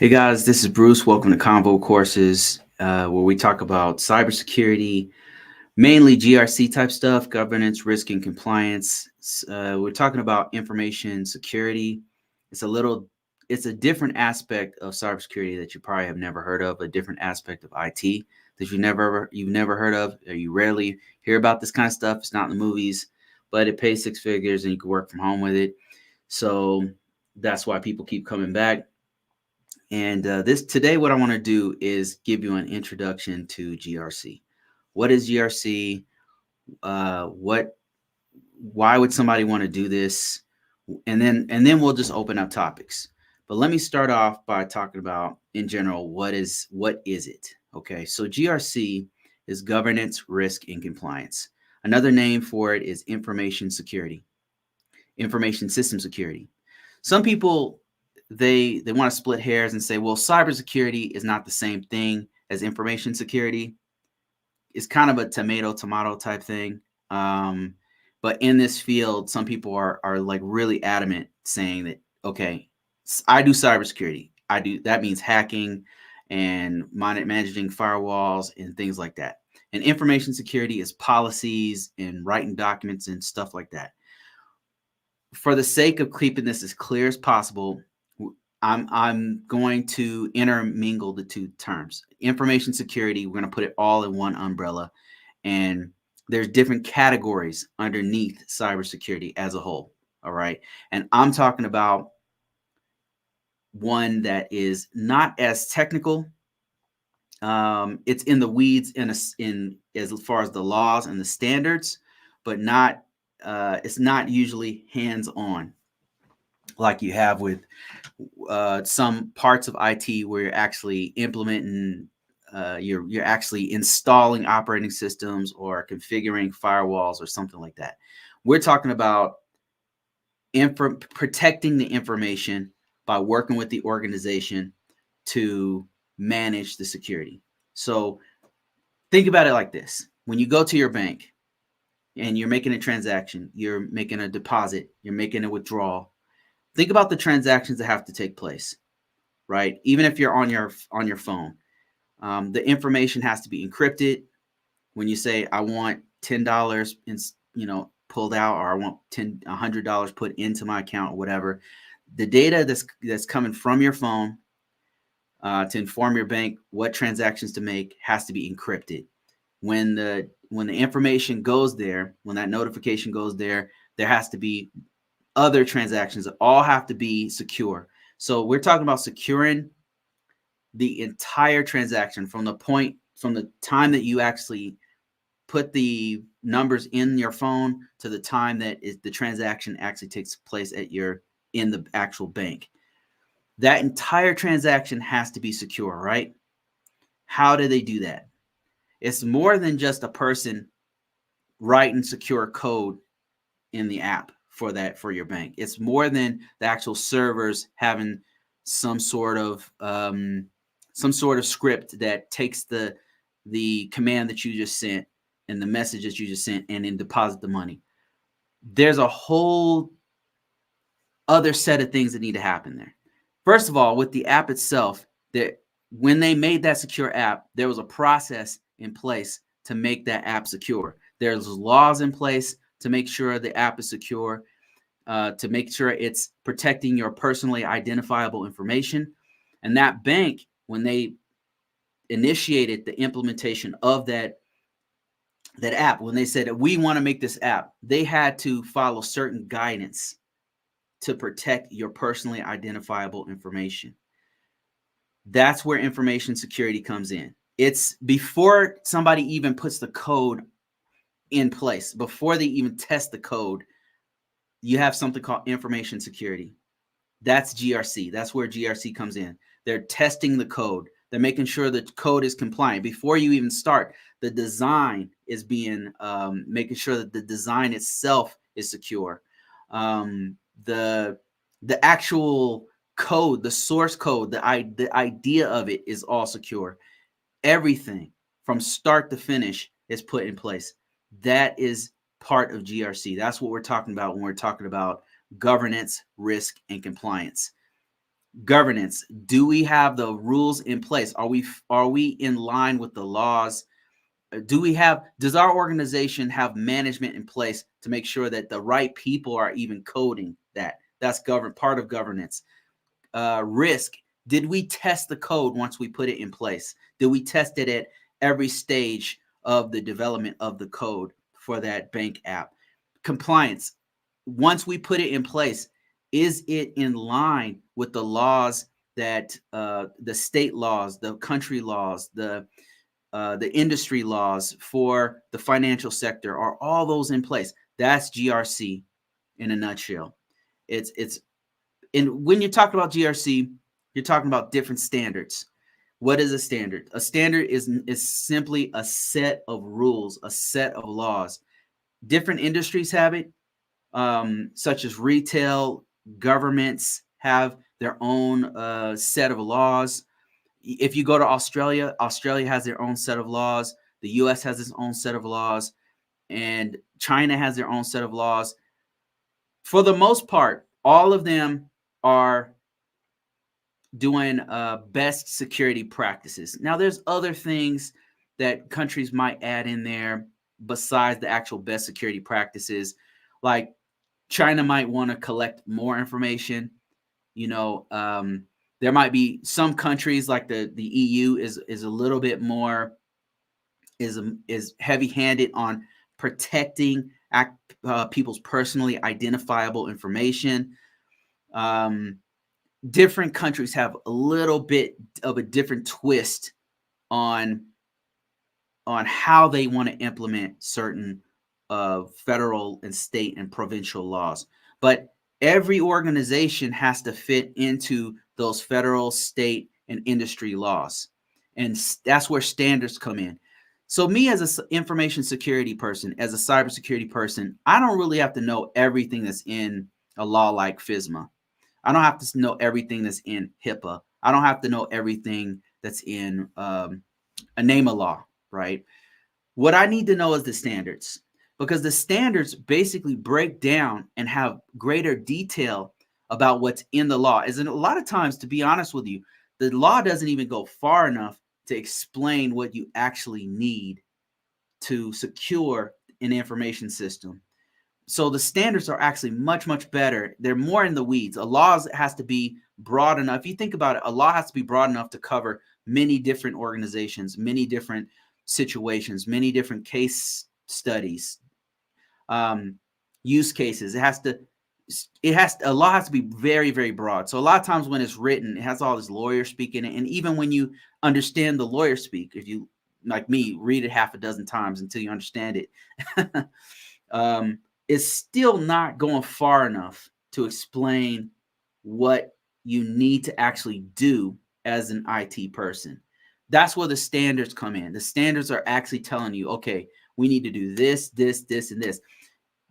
Hey guys, this is Bruce. Welcome to Convocourses, where we talk about cybersecurity, mainly GRC type stuff, governance, risk, and compliance. We're talking about information security. It's a little, it's a different aspect of cybersecurity that you probably have never heard of, a different aspect of IT that you've never heard of, or you rarely hear about this kind of stuff. It's not in the movies, but it pays six figures and you can work from home with it. So that's why people keep coming back. And this today, what I want to do is give you an introduction to GRC. What is GRC? What? Why would somebody want to do this? And then we'll just open up topics. But let me start off by talking about, in general, what is it? Okay, so GRC is governance, risk, and compliance. Another name for it is information security, information system security. Some people they want to split hairs and say, well, cybersecurity is not the same thing as information security. It's kind of a tomato type thing. But in this field, some people are like really adamant saying that, okay, I do cybersecurity. I do that means hacking and managing firewalls and things like that. And information security is policies and writing documents and stuff like that. For the sake of keeping this as clear as possible, I'm going to intermingle the two terms. Information security, we're going to put it all in one umbrella, and there's different categories underneath cybersecurity as a whole. All right, and I'm talking about one that is not as technical. It's in the weeds in as far as the laws and the standards, but not. It's not usually hands-on like you have with some parts of IT where you're actually implementing, you're actually installing operating systems or configuring firewalls or something like that. We're talking about protecting the information by working with the organization to manage the security. So think about it like this: when you go to your bank and you're making a transaction, you're making a deposit, you're making a withdrawal. Think about the transactions that have to take place, right? Even if you're on your phone, the information has to be encrypted. When you say I want $10 in, pulled out, or I want $100 put into my account or whatever, the data that's coming from your phone to inform your bank what transactions to make has to be encrypted. When the information goes there, when that notification goes there, there has to be other transactions that all have to be secure. So we're talking about securing the entire transaction from the time that you actually put the numbers in your phone to the time that the transaction actually takes place in the actual bank. That entire transaction has to be secure, right? How do they do that? It's more than just a person writing secure code in the app for your bank. It's more than the actual servers having some sort of script that takes the command that you just sent and the message that you just sent and then deposit the money. There's a whole other set of things that need to happen there. First of all, with the app itself, when they made that secure app, there was a process in place to make that app secure. There's laws in place to make sure the app is secure, to make sure it's protecting your personally identifiable information. And that bank, when they initiated the implementation of that app, when they said we want to make this app, they had to follow certain guidance to protect your personally identifiable information. That's where information security comes in. It's before somebody even puts the code in place, before they even test the code, you have something called information security. That's GRC. That's where GRC comes in. They're testing the code. They're making sure the code is compliant. Before you even start, the design is being, making sure that the design itself is secure. The actual code, the source code, the idea of it is all secure. Everything from start to finish is put in place. That is part of GRC. That's what we're talking about when we're talking about governance, risk, and compliance. Governance. Do we have the rules in place? Are we in line with the laws? Does our organization have management in place to make sure that the right people are even coding that? That's part of governance. Risk. Did we test the code once we put it in place? Did we test it at every stage of the development of the code for that bank app? Compliance. Once we put it in place, is it in line with the laws that the state laws, the country laws, the industry laws for the financial sector? Are all those in place? That's GRC in a nutshell. It's and when you talk about GRC, you're talking about different standards. What is a standard? A standard is simply a set of rules, a set of laws. Different industries have it, such as retail. Governments have their own set of laws. If you go to Australia, Australia has their own set of laws. The US has its own set of laws, and China has their own set of laws. For the most part, all of them are doing best security practices. Now, there's other things that countries might add in there besides the actual best security practices. Like China might want to collect more information. You know, there might be some countries like the EU is a little bit more is heavy-handed on protecting people's personally identifiable information. Different countries have a little bit of a different twist on how they want to implement certain federal and state and provincial laws. But every organization has to fit into those federal, state, and industry laws. And that's where standards come in. So me as an information security person, as a cybersecurity person, I don't really have to know everything that's in a law like FISMA. I don't have to know everything that's in HIPAA. I don't have to know everything that's in a NAMA law, right? What I need to know is the standards, because the standards basically break down and have greater detail about what's in the law. As in a lot of times, to be honest with you, the law doesn't even go far enough to explain what you actually need to secure an information system. So the standards are actually much, much better. They're more in the weeds. A law has to be broad enough. If you think about it, a law has to be broad enough to cover many different organizations, many different situations, many different case studies, use cases. A law has to be very, very broad. So a lot of times when it's written, it has all this lawyer speak in it. And even when you understand the lawyer speak, if you, like me, read it half a dozen times until you understand it, it's still not going far enough to explain what you need to actually do as an IT person. That's where the standards come in. The standards are actually telling you, okay, we need to do this, this, this, and this.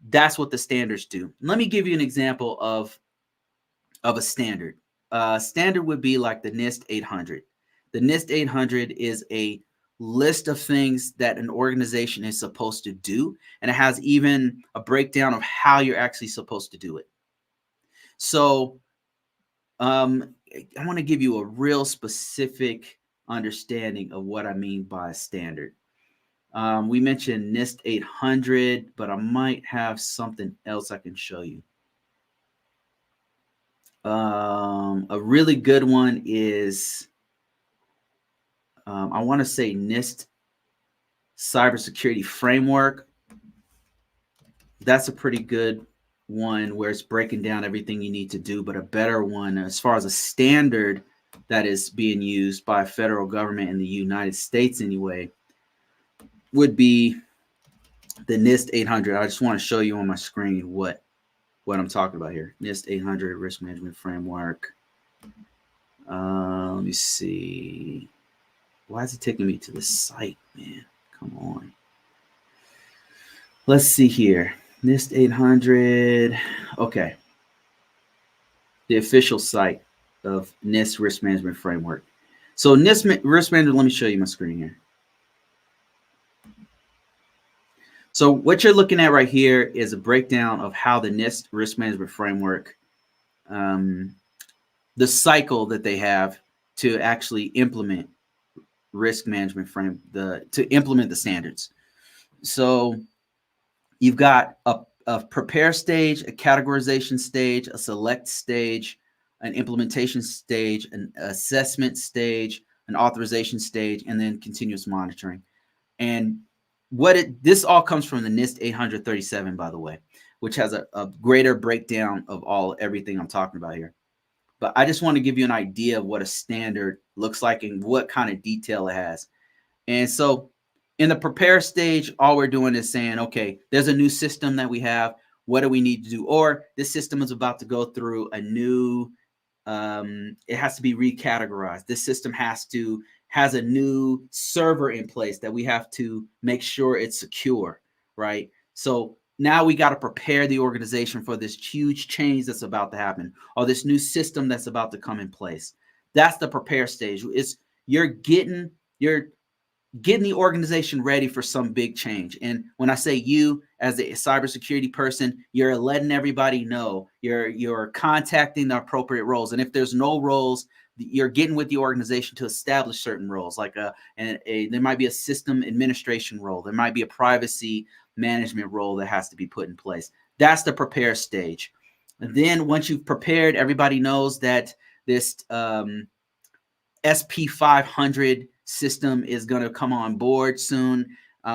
That's what the standards do. Let me give you an example of a standard. Standard would be like the NIST 800. The NIST 800 is a list of things that an organization is supposed to do, and it has even a breakdown of how you're actually supposed to do it. So I want to give you a real specific understanding of what I mean by a standard. We mentioned NIST 800, but I might have something else I can show you. A really good one is, I want to say NIST Cybersecurity Framework. That's a pretty good one where it's breaking down everything you need to do, but a better one as far as a standard that is being used by federal government in the United States anyway would be the NIST 800. I just want to show you on my screen what I'm talking about here. NIST 800 Risk Management Framework. Let me see. Why is it taking me to the site, man? Come on. Let's see here. NIST 800. Okay. The official site of NIST Risk Management Framework. So NIST Risk Management, let me show you my screen here. So what you're looking at right here is a breakdown of how the NIST Risk Management Framework the cycle that they have to actually implement risk management to implement the standards. So you've got a prepare stage, a categorization stage, a select stage, an implementation stage, an assessment stage, an authorization stage, and then continuous monitoring. And this all comes from the NIST 837, by the way, which has a greater breakdown of everything I'm talking about here. But I just want to give you an idea of what a standard looks like and what kind of detail it has. And so in the prepare stage, all we're doing is saying, okay, there's a new system that we have. What do we need to do? Or this system is about to go through a new, it has to be recategorized. This system has a new server in place that we have to make sure it's secure, right? So now we got to prepare the organization for this huge change that's about to happen, or this new system that's about to come in place. That's the prepare stage. You're getting the organization ready for some big change. And when I say you as a cybersecurity person, you're letting everybody know, you're contacting the appropriate roles. And if there's no roles, you're getting with the organization to establish certain roles, like there might be a system administration role. There might be a privacy management role that has to be put in place. That's the prepare stage. And then once you've prepared, everybody knows that this SP 500 system is going to come on board soon.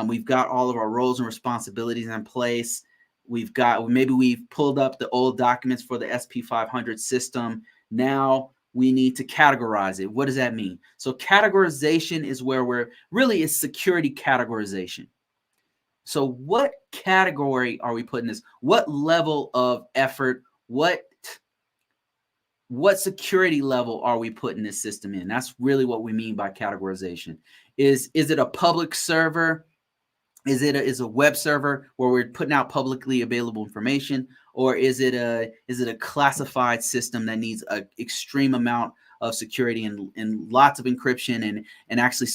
We've got all of our roles and responsibilities in place. Maybe we've pulled up the old documents for the SP 500 system. Now we need to categorize it. What does that mean? So categorization is where it's security categorization. So what category are we putting this? What level of effort, what security level are we putting this system in? That's really what we mean by categorization. Is it a public server? Is it a web server where we're putting out publicly available information? Or is it a classified system that needs an extreme amount of security and lots of encryption and actually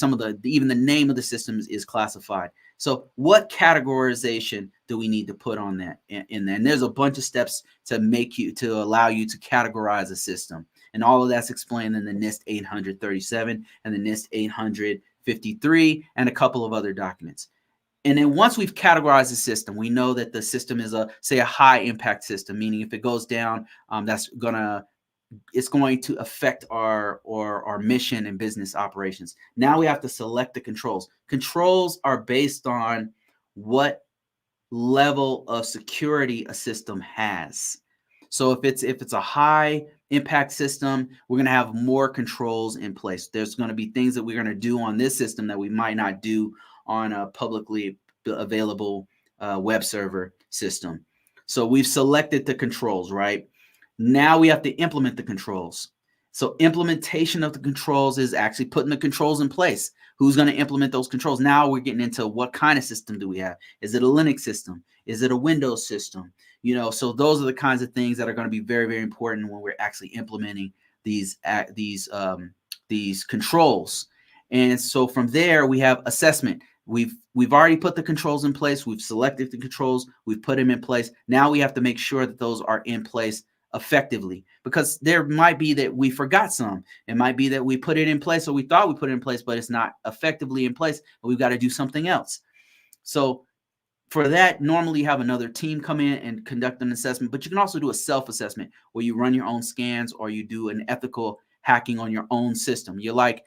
even the name of the system is classified? So what categorization do we need to put on that in there? And there's a bunch of steps to allow you to categorize a system. And all of that's explained in the NIST 837 and the NIST 853 and a couple of other documents. And then once we've categorized the system, we know that the system is a high impact system, meaning if it goes down, it's going to affect our mission and business operations. Now we have to select the controls. Controls are based on what level of security a system has. So if it's a high impact system, we're going to have more controls in place. There's going to be things that we're going to do on this system that we might not do on a publicly available web server system. So we've selected the controls, right? Now we have to implement the controls. So implementation of the controls is actually putting the controls in place. Who's going to implement those controls? Now we're getting into what kind of system do we have? Is it a Linux system? Is it a Windows system? So those are the kinds of things that are going to be very, very important when we're actually implementing these controls. And so from there, we have assessment. We've already put the controls in place. We've selected the controls. We've put them in place. Now we have to make sure that those are in place effectively, because there might be that we forgot some. It might be that we put it in place, or we thought we put it in place, but it's not effectively in place, and we've got to do something else. So for that, normally you have another team come in and conduct an assessment, but you can also do a self-assessment where you run your own scans or you do an ethical hacking on your own system. The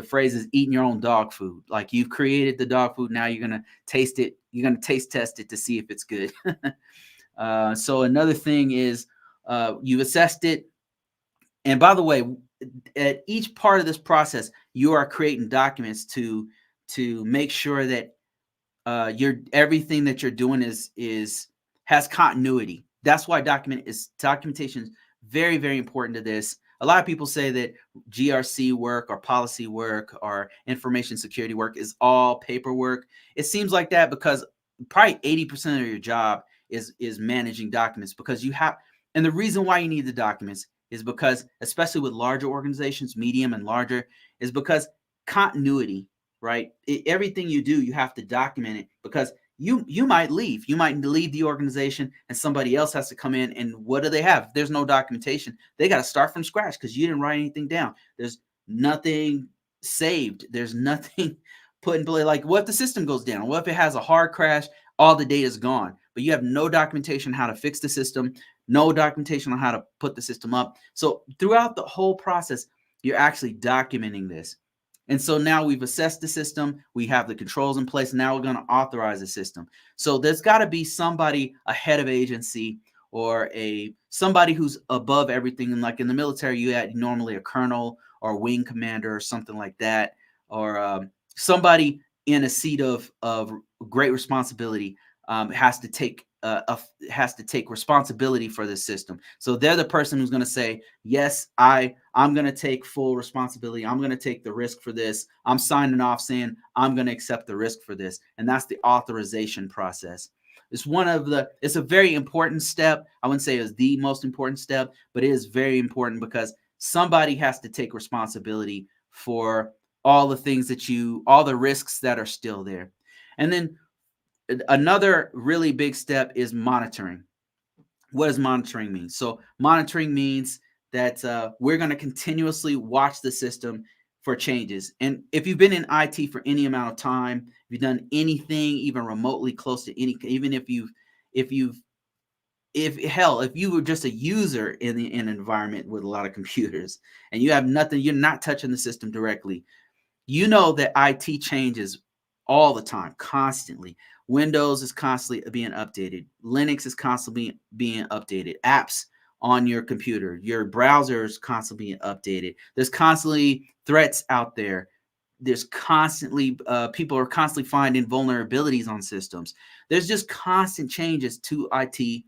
phrase is eating your own dog food. Like, you've created the dog food. Now you're going to taste it. You're going to taste test it to see if it's good. So another thing is you've assessed it. And by the way, at each part of this process, you are creating documents to make sure that everything that you're doing has continuity. That's why documentation is very, very important to this. A lot of people say that GRC work or policy work or information security work is all paperwork. It seems like that because probably 80% of your job is managing documents, because you have, and the reason why you need the documents is because, especially with larger organizations, medium and larger, is because continuity, right? Everything you do, you have to document it, because you might leave. You might leave the organization and somebody else has to come in. And what do they have? If there's no documentation, they got to start from scratch because you didn't write anything down. There's nothing saved. There's nothing put in play. Like, what if the system goes down? What if it has a hard crash? All the data is gone, but you have no documentation how to fix the system, no documentation on how to put the system up. So throughout the whole process, you're actually documenting this. And so now we've assessed the system, we have the controls in place. Now we're going to authorize the system. So there's got to be somebody, a head of agency, or somebody who's above everything. And like in the military, you had normally a colonel or a wing commander or something like that, or somebody in a seat of great responsibility has to take responsibility for this system. So they're the person who's going to say, yes, I'm going to take full responsibility. I'm going to take the risk for this. I'm signing off saying I'm going to accept the risk for this. And that's the authorization process. It's a very important step. I wouldn't say it's the most important step, but it is very important because somebody has to take responsibility for all the risks that are still there. And then another really big step is monitoring. What does monitoring mean? So monitoring means that we're going to continuously watch the system for changes. And if you've been in IT for any amount of time, if you've done anything even remotely close to even if you were just a user in an environment with a lot of computers and you have nothing, you're not touching the system directly, you know that IT changes all the time, constantly. Windows is constantly being updated. Linux is constantly being updated. Apps on your computer, your browser is constantly being updated. There's constantly threats out there. There's constantly people are constantly finding vulnerabilities on systems. There's just constant changes to IT,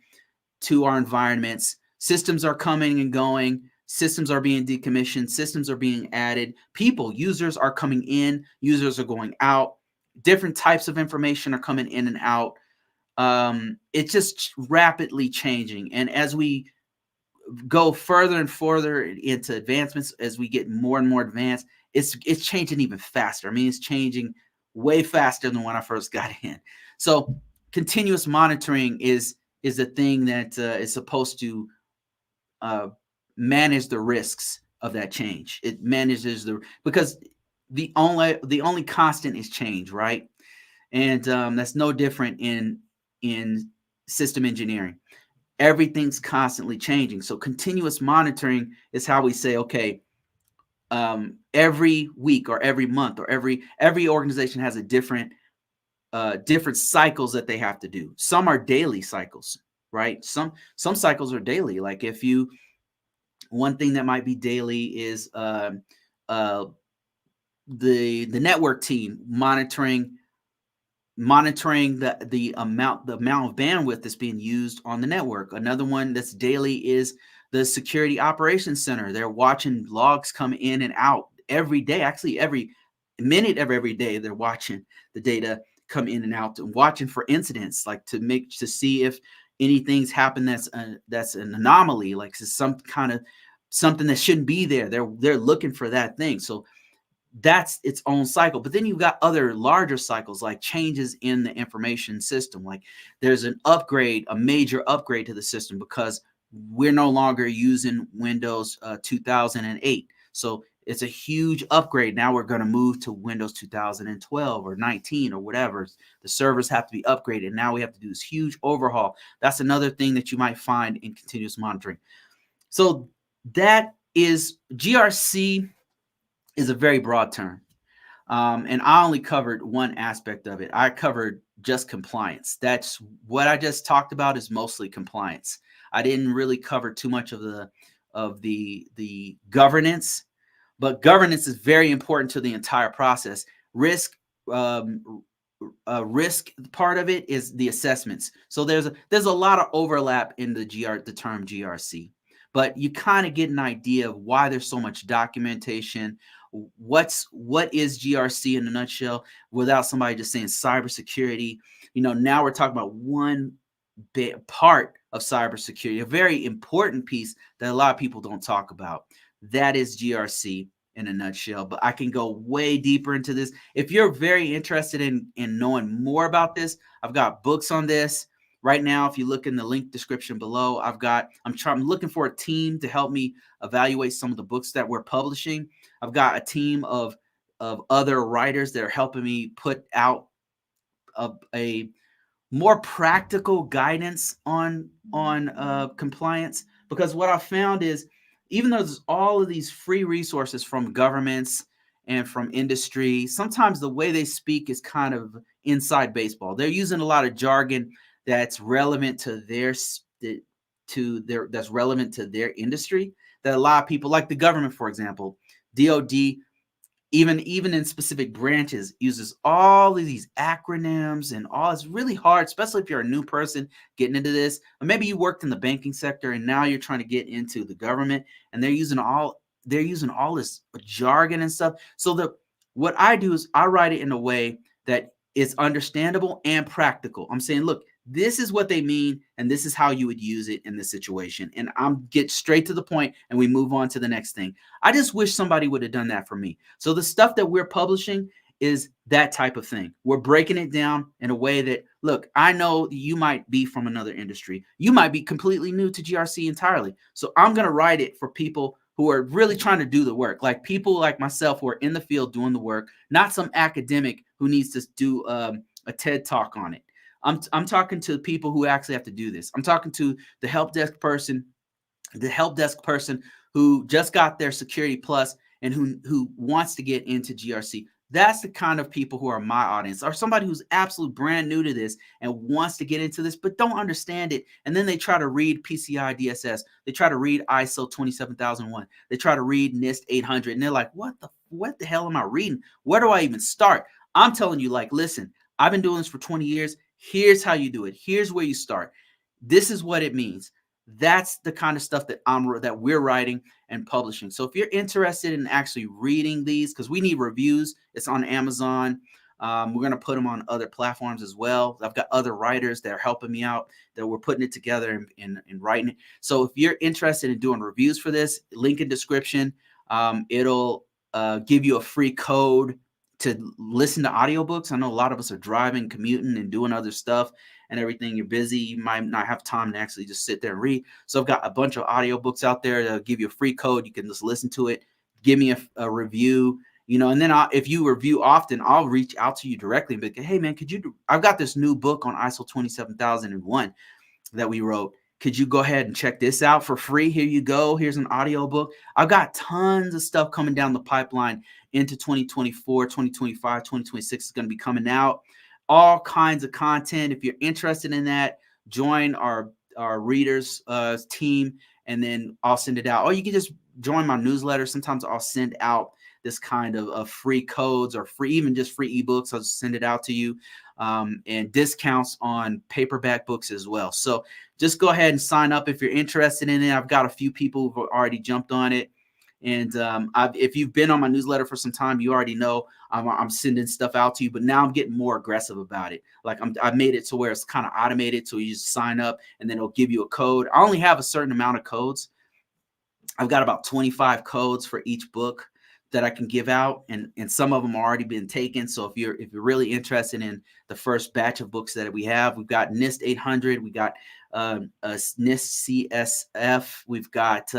to our environments. Systems are coming and going. Systems are being decommissioned. Systems are being added. Users are coming in. Users are going out. Different types of information are coming in and out. It's just rapidly changing. And as we go further and further into advancements, as we get more and more advanced, it's changing even faster. I mean, it's changing way faster than when I first got in. So continuous monitoring is a thing that is supposed to manage the risks of that change. It manages because the only constant is change, right? And that's no different in system engineering. Everything's constantly changing. So continuous monitoring is how we say, okay, every week or every month or every organization has a different cycles that they have to do. Some are daily cycles, right? Some cycles are daily. Like one thing that might be daily is the network team monitoring the amount of bandwidth that's being used on the network. Another one that's daily is the security operations center. They're watching logs come in and out every day. Actually, every minute of every day, they're watching the data come in and out and watching for incidents, like to see if anything's happened that's an anomaly, like some kind of something that shouldn't be there. They're looking for that thing. So that's its own cycle. But then you've got other larger cycles, like changes in the information system. Like there's a major upgrade to the system because we're no longer using Windows 2008. So it's a huge upgrade. Now we're going to move to Windows 2012 or 19 or whatever. The servers have to be upgraded. Now we have to do this huge overhaul. That's another thing that you might find in continuous monitoring. So that is GRC is a very broad term. And I only covered one aspect of it. I covered just compliance. That's what I just talked about is mostly compliance. I didn't really cover too much of the governance, but governance is very important to the entire process. Risk part of it is the assessments. So there's a lot of overlap in the term GRC, but you kind of get an idea of why there's so much documentation. What is GRC in a nutshell without somebody just saying cybersecurity? Now we're talking about one big part of cybersecurity, a very important piece that a lot of people don't talk about. That is GRC. in a nutshell, but I can go way deeper into this. If you're very interested in knowing more about this, I've got books on this right now. If you look in the link description below, I'm looking for a team to help me evaluate some of the books that we're publishing. I've got a team of other writers that are helping me put out a more practical guidance on compliance, because what I found is, even though there's all of these free resources from governments and from industry, sometimes the way they speak is kind of inside baseball. They're using a lot of jargon that's relevant to that's relevant to their industry, that a lot of people, like the government, for example, DOD, even in specific branches, uses all of these acronyms and all. It's really hard, especially if you're a new person getting into this, or maybe you worked in the banking sector and now you're trying to get into the government, and they're using all this jargon and stuff. So what I do is I write it in a way that is understandable and practical. I'm saying, look, this is what they mean, and this is how you would use it in this situation. And I'm get straight to the point, and we move on to the next thing. I just wish somebody would have done that for me. So the stuff that we're publishing is that type of thing. We're breaking it down in a way that, look, I know you might be from another industry. You might be completely new to GRC entirely. So I'm going to write it for people who are really trying to do the work, like people like myself who are in the field doing the work, not some academic who needs to do a TED talk on it. I'm talking to people who actually have to do this. I'm talking to the help desk person who just got their Security Plus and who wants to get into GRC. That's the kind of people who are my audience, or somebody who's absolutely brand new to this and wants to get into this but don't understand it. And then they try to read PCI DSS. They try to read ISO 27001. They try to read NIST 800. And they're like, what the hell am I reading? Where do I even start? I'm telling you, like, listen, I've been doing this for 20 years. Here's how you do it. Here's where you start. This is what it means. That's the kind of stuff that we're writing and publishing. So if you're interested in actually reading these, because we need reviews, it's on Amazon. We're going to put them on other platforms as well. I've got other writers that are helping me out, that we're putting it together and writing it. So if you're interested in doing reviews for this, link in description. It'll give you a free code to listen to audiobooks. I know a lot of us are driving, commuting, and doing other stuff and everything. You're busy. You might not have time to actually just sit there and read. So I've got a bunch of audiobooks out there that'll give you a free code. You can just listen to it, give me a review, and then if you review often, I'll reach out to you directly and be like, hey man, I've got this new book on ISO 27001 that we wrote. Could you go ahead and check this out for free? Here you go. Here's an audio book. I've got tons of stuff coming down the pipeline into 2024, 2025, 2026 is going to be coming out. All kinds of content. If you're interested in that, join our readers team, and then I'll send it out. Or you can just join my newsletter. Sometimes I'll send out this kind of free codes, or even just free ebooks. I'll just send it out to you, and discounts on paperback books as well. So just go ahead and sign up if you're interested in it. I've got a few people who've already jumped on it. And if you've been on my newsletter for some time, you already know I'm sending stuff out to you. But now I'm getting more aggressive about it. Like I made it to where it's kind of automated. So you just sign up, and then it'll give you a code. I only have a certain amount of codes. I've got about 25 codes for each book that I can give out, and some of them are already been taken. So if you're really interested in the first batch of books that we have, we've got NIST 800, we got NIST CSF, we've got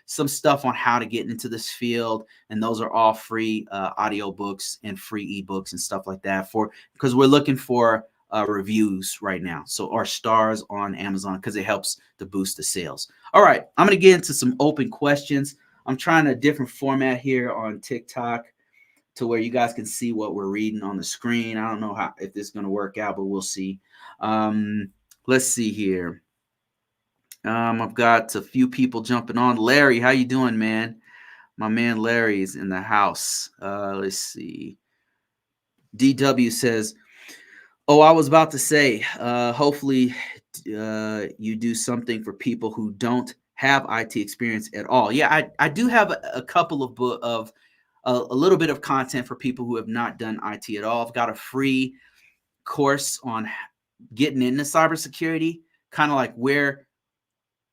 some stuff on how to get into this field, and those are all free audio books and free ebooks and stuff like that, because we're looking for reviews right now, so our stars on Amazon, because it helps to boost the sales. All right, I'm going to get into some open questions. I'm trying a different format here on TikTok to where you guys can see what we're reading on the screen. I don't know if this is going to work out, but we'll see. Let's see here. I've got a few people jumping on. Larry, how you doing, man? My man Larry's in the house. Let's see. DW says, oh, I was about to say, hopefully you do something for people who don't have IT experience at all. Yeah, I do have a couple of a little bit of content for people who have not done IT at all. I've got a free course on getting into cybersecurity, kind of like where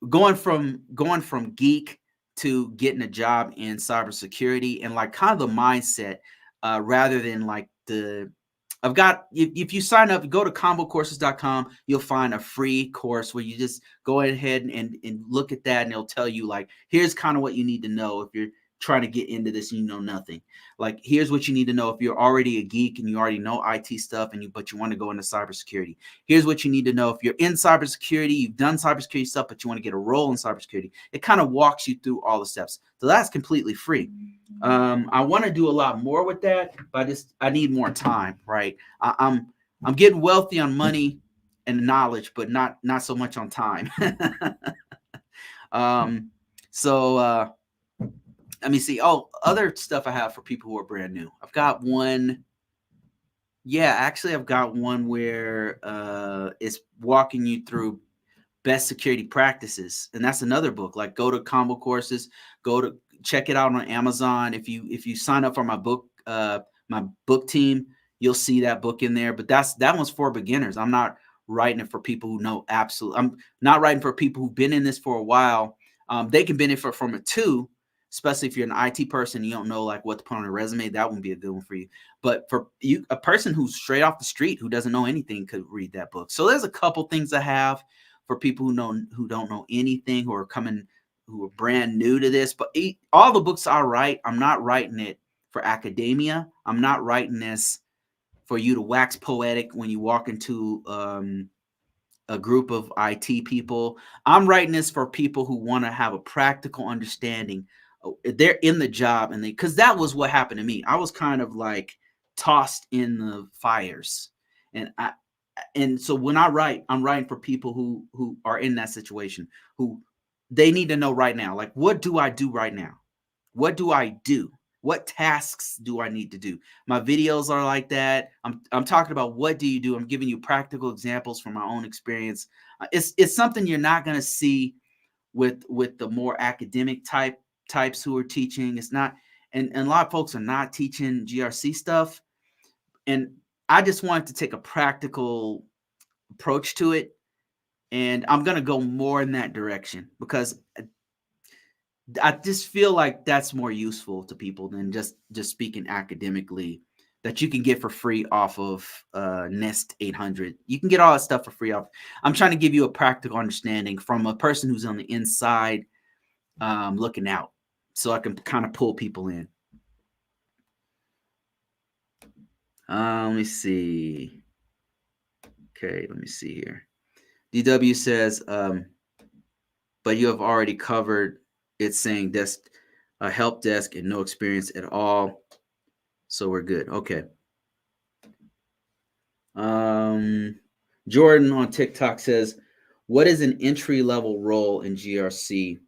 going from geek to getting a job in cybersecurity and like kind of the mindset, rather than like I've got, if you sign up, go to convocourses.com, you'll find a free course where you just go ahead and look at that, and it'll tell you like, here's kind of what you need to know if you're trying to get into this and you know nothing. Like, here's what you need to know if you're already a geek and you already know IT stuff but you want to go into cybersecurity. Here's what you need to know if you're in cybersecurity, you've done cybersecurity stuff, but you want to get a role in cybersecurity. It kind of walks you through all the steps. So that's completely free. I want to do a lot more with that, but I need more time, right? I'm getting wealthy on money and knowledge, but not so much on time. So let me see. Oh, other stuff I have for people who are brand new. I've got one. Yeah, actually, I've got one where it's walking you through best security practices, and that's another book. Like, go to Convocourses, check it out on Amazon. If you sign up for my book team, you'll see that book in there. But that one's for beginners. I'm not writing it for people who know absolutely. I'm not writing for people who've been in this for a while. They can benefit from it too, especially if you're an IT person, you don't know like what to put on a resume. That wouldn't be a good one for you. But for you, a person who's straight off the street who doesn't know anything could read that book. So there's a couple things I have for people who don't know anything, who are brand new to this. But all the books I write, I'm not writing it for academia. I'm not writing this for you to wax poetic when you walk into a group of IT people. I'm writing this for people who want to have a practical understanding. They're in the job, because that was what happened to me. I was kind of like tossed in the fires, and so when I write, I'm writing for people who are in that situation, who they need to know right now. Like, what do I do right now? What do I do? What tasks do I need to do? My videos are like that. I'm talking about what do you do? I'm giving you practical examples from my own experience. It's something you're not going to see with the more academic types who are teaching. It's not, and a lot of folks are not teaching GRC stuff. And I just wanted to take a practical approach to it. And I'm going to go more in that direction because I just feel like that's more useful to people than just speaking academically, that you can get for free off of Nest 800. You can get all that stuff for free off. I'm trying to give you a practical understanding from a person who's on the inside looking out, so I can kind of pull people in. Let me see. Okay, let me see here. DW says, but you have already covered it, saying desk, help desk and no experience at all. So we're good. Okay. Jordan on TikTok says, what is an entry-level role in GRC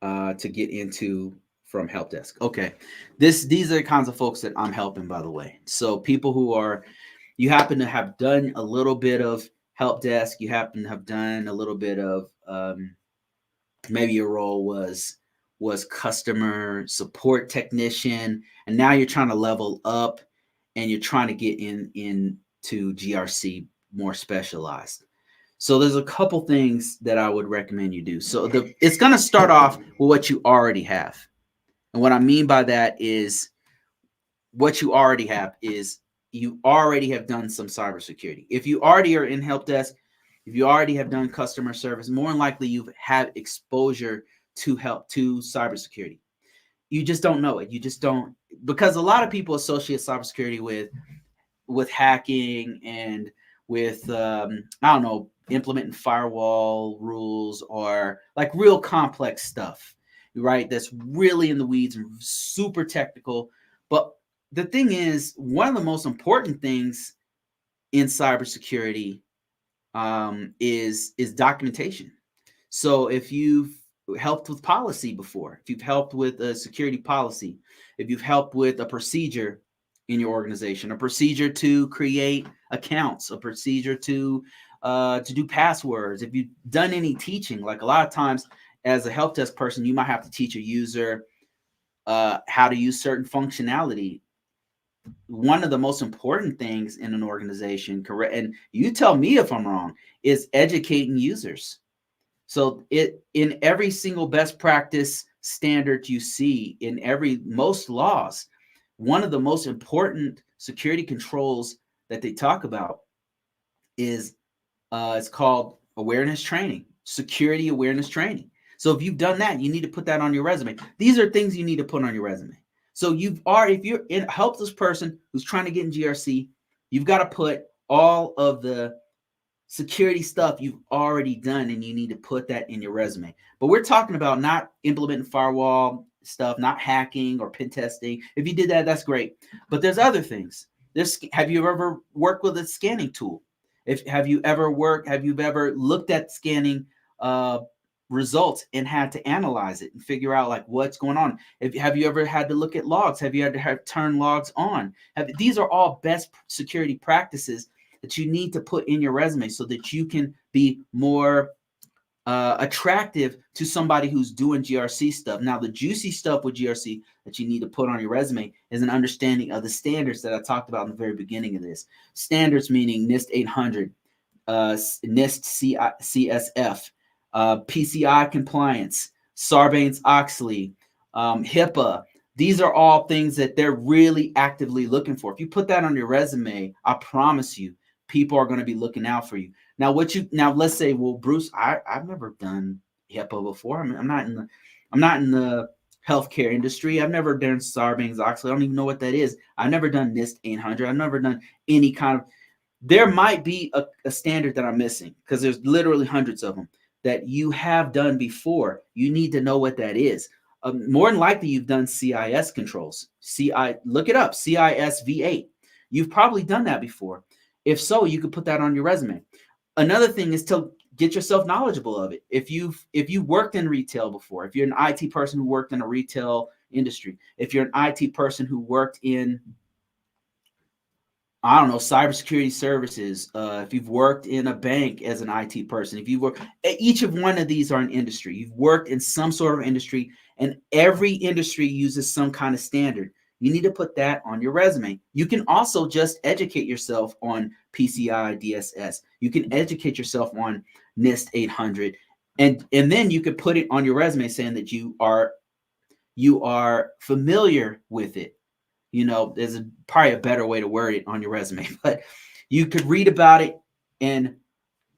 to get into from help desk? Okay. These are the kinds of folks that I'm helping, by the way. So people you happen to have done a little bit of help desk, you happen to have done a little bit of maybe your role was customer support technician, and now you're trying to level up and you're trying to get into GRC more specialized. So there's a couple things that I would recommend you do. So it's going to start off with what you already have. And what I mean by that is what you already have is you already have done some cybersecurity. If you already are in help desk, if you already have done customer service, more than likely you've had exposure to cybersecurity. You just don't know it. You just don't, because a lot of people associate cybersecurity with hacking and with I don't know, implementing firewall rules or like real complex stuff, right? That's really in the weeds and super technical. But the thing is, one of the most important things in cybersecurity is documentation. So if you've helped with policy before, if you've helped with a security policy, if you've helped with a procedure in your organization, a procedure to create accounts, a procedure to do passwords, if you've done any teaching, like a lot of times as a help desk person, you might have to teach a user how to use certain functionality. One of the most important things in an organization, correct, and you tell me if I'm wrong, is educating users. So in every single best practice standard you see in most laws, one of the most important security controls that they talk about is it's called awareness training, security awareness training. So if you've done that, you need to put that on your resume. These are things you need to put on your resume. So if you're a helpless person who's trying to get in GRC, you've got to put all of the security stuff you've already done, and you need to put that in your resume. But we're talking about not implementing firewall stuff, not hacking or pen testing. If you did that, that's great. But there's other things. Have you ever worked with a scanning tool? Have you ever looked at scanning results and had to analyze it and figure out like what's going on? Have you ever had to look at logs? Have you had to turn logs on? These are all best security practices that you need to put in your resume so that you can be more attractive to somebody who's doing GRC stuff. Now, the juicy stuff with GRC that you need to put on your resume is an understanding of the standards that I talked about in the very beginning of this. Standards meaning NIST 800, NIST CSF, PCI compliance, Sarbanes-Oxley, HIPAA. These are all things that they're really actively looking for. If you put that on your resume, I promise you, people are going to be looking out for you. Now, let's say, well, Bruce, I've never done HIPAA before. I mean, I'm not in the healthcare industry. I've never done Sarbanes-Oxley. I don't even know what that is. I've never done NIST 800. I've never done any kind of. There might be a standard that I'm missing because there's literally hundreds of them that you have done before. You need to know what that is. More than likely, you've done CIS controls. Look it up, CIS V8. You've probably done that before. If so, you could put that on your resume. Another thing is to get yourself knowledgeable of it. If you worked in retail before, if you're an IT person who worked in a retail industry, if you're an IT person who worked in, I don't know, cybersecurity services, if you've worked in a bank as an IT person, if you work, each of one of these are an industry. You've worked in some sort of industry, and every industry uses some kind of standard. You need to put that on your resume. You can also just educate yourself on PCI DSS. You can educate yourself on NIST 800, and then you could put it on your resume saying that you are familiar with it. You know, there's probably a better way to word it on your resume, but you could read about it and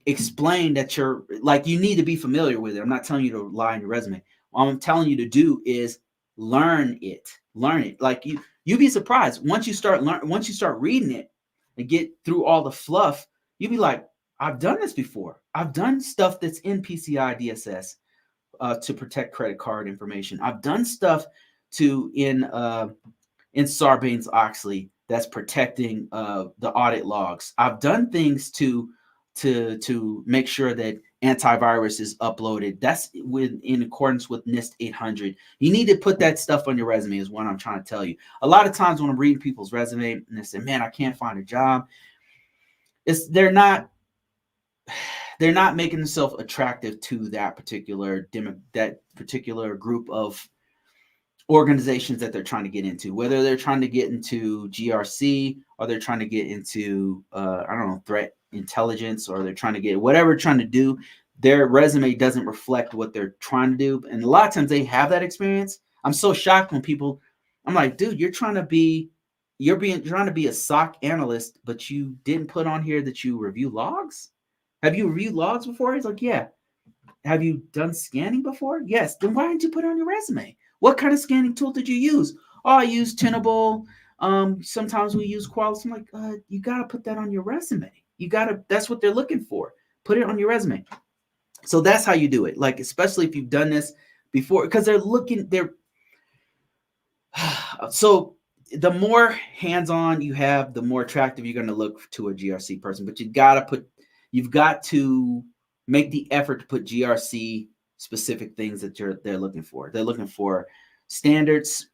explain that you need to be familiar with it. I'm not telling you to lie on your resume. All I'm telling you to do is learn it. Like you'd be surprised once you start reading it and get through all the fluff, you'd be like, I've done this before. I've done stuff that's in PCI DSS to protect credit card information. I've done stuff in Sarbanes-Oxley that's protecting the audit logs. I've done things to make sure that antivirus is uploaded. That's in accordance with NIST 800. You need to put that stuff on your resume is what I'm trying to tell you. A lot of times when I'm reading people's resume and they say, man, I can't find a job, they're not making themselves attractive to that particular group of organizations that they're trying to get into, whether they're trying to get into GRC or they're trying to get into, threat intelligence, or they're trying to get whatever they're trying to do. Their resume doesn't reflect what they're trying to do. And a lot of times they have that experience. I'm so shocked when I'm like, dude, you're trying to be a SOC analyst, but you didn't put on here that you review logs. Have you reviewed logs before? He's like, yeah. Have you done scanning before? Yes. Then why didn't you put it on your resume? What kind of scanning tool did you use? Oh, I use Tenable. Sometimes we use Qualys. I'm like, you got to put that on your resume. That's what they're looking for. Put it on your resume. So that's how you do it. Like, especially if you've done this before, because so the more hands-on you have, the more attractive you're going to look to a GRC person. But you've got to make the effort to put GRC specific things that they're looking for. They're looking for standards.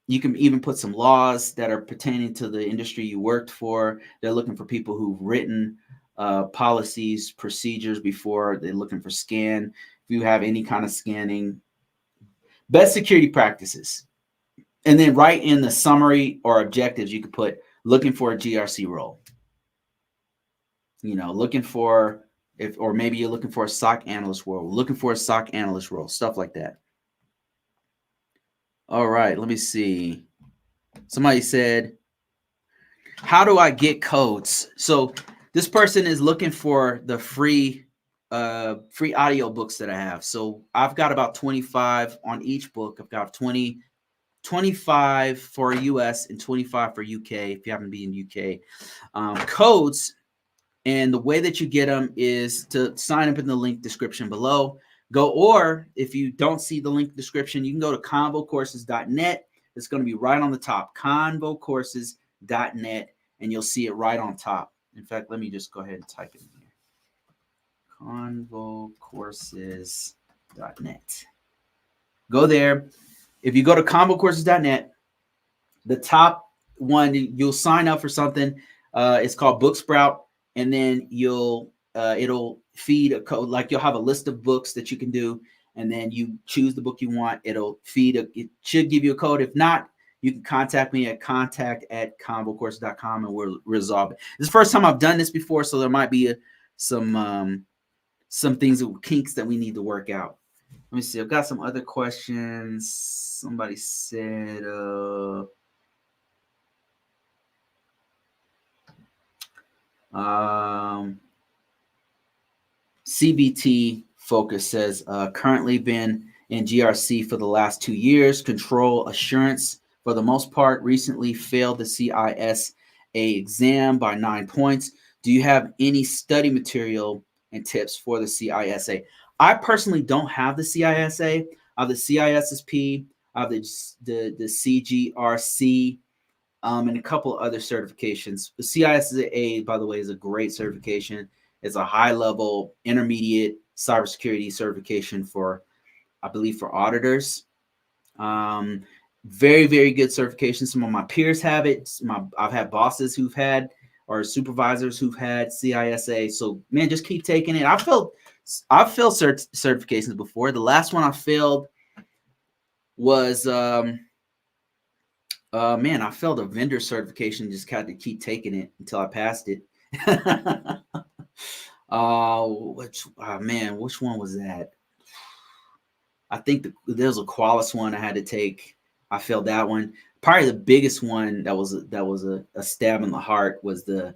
You can even put some laws that are pertaining to the industry you worked for. They're looking for people who've written policies, procedures before. They're looking for scan. If you have any kind of scanning, best security practices. And then right in the summary or objectives, you could put looking for a GRC role. You know, looking for or maybe you're looking for a SOC analyst role, stuff like that. All right, let me see. Somebody said, how do I get codes? So this person is looking for the free audio books that I have. So I've got about 25 on each book. I've got 25 for US and 25 for UK if you happen to be in UK. Codes, and the way that you get them is to sign up in the link description below. Or if you don't see the link description, you can go to convocourses.net. It's going to be right on the top, convocourses.net, and you'll see it right on top. In fact, let me just go ahead and type it in here. Convocourses.net. Go there. If you go to convocourses.net, the top one, you'll sign up for something. It's called Book Sprout, and then it'll feed a code. Like you'll have a list of books that you can do, and then you choose the book you want. It'll it should give you a code. If not, you can contact me at contact@convocourses.com, and we'll resolve it. This is the first time I've done this before, so there might be some things, kinks that we need to work out. Let me see. I've got some other questions. Somebody said, CBT Focus says, currently been in GRC for the last 2 years. Control assurance for the most part. Recently failed the CISA exam by 9 points. Do you have any study material and tips for the CISA? I personally don't have the CISA. I have the CISSP. I have the CGRC. And a couple other certifications. The CISA, by the way, is a great certification. It's a high-level intermediate cybersecurity certification for, I believe, for auditors. Very, very good certification. Some of my peers have it. I've had bosses who've had, or supervisors who've had CISA. So, man, just keep taking it. I've failed certifications before. The last one I failed was man, I failed a vendor certification. Just had to keep taking it until I passed it. Which one was that? I think there was a Qualys one I had to take. I failed that one. Probably the biggest one that was a stab in the heart was the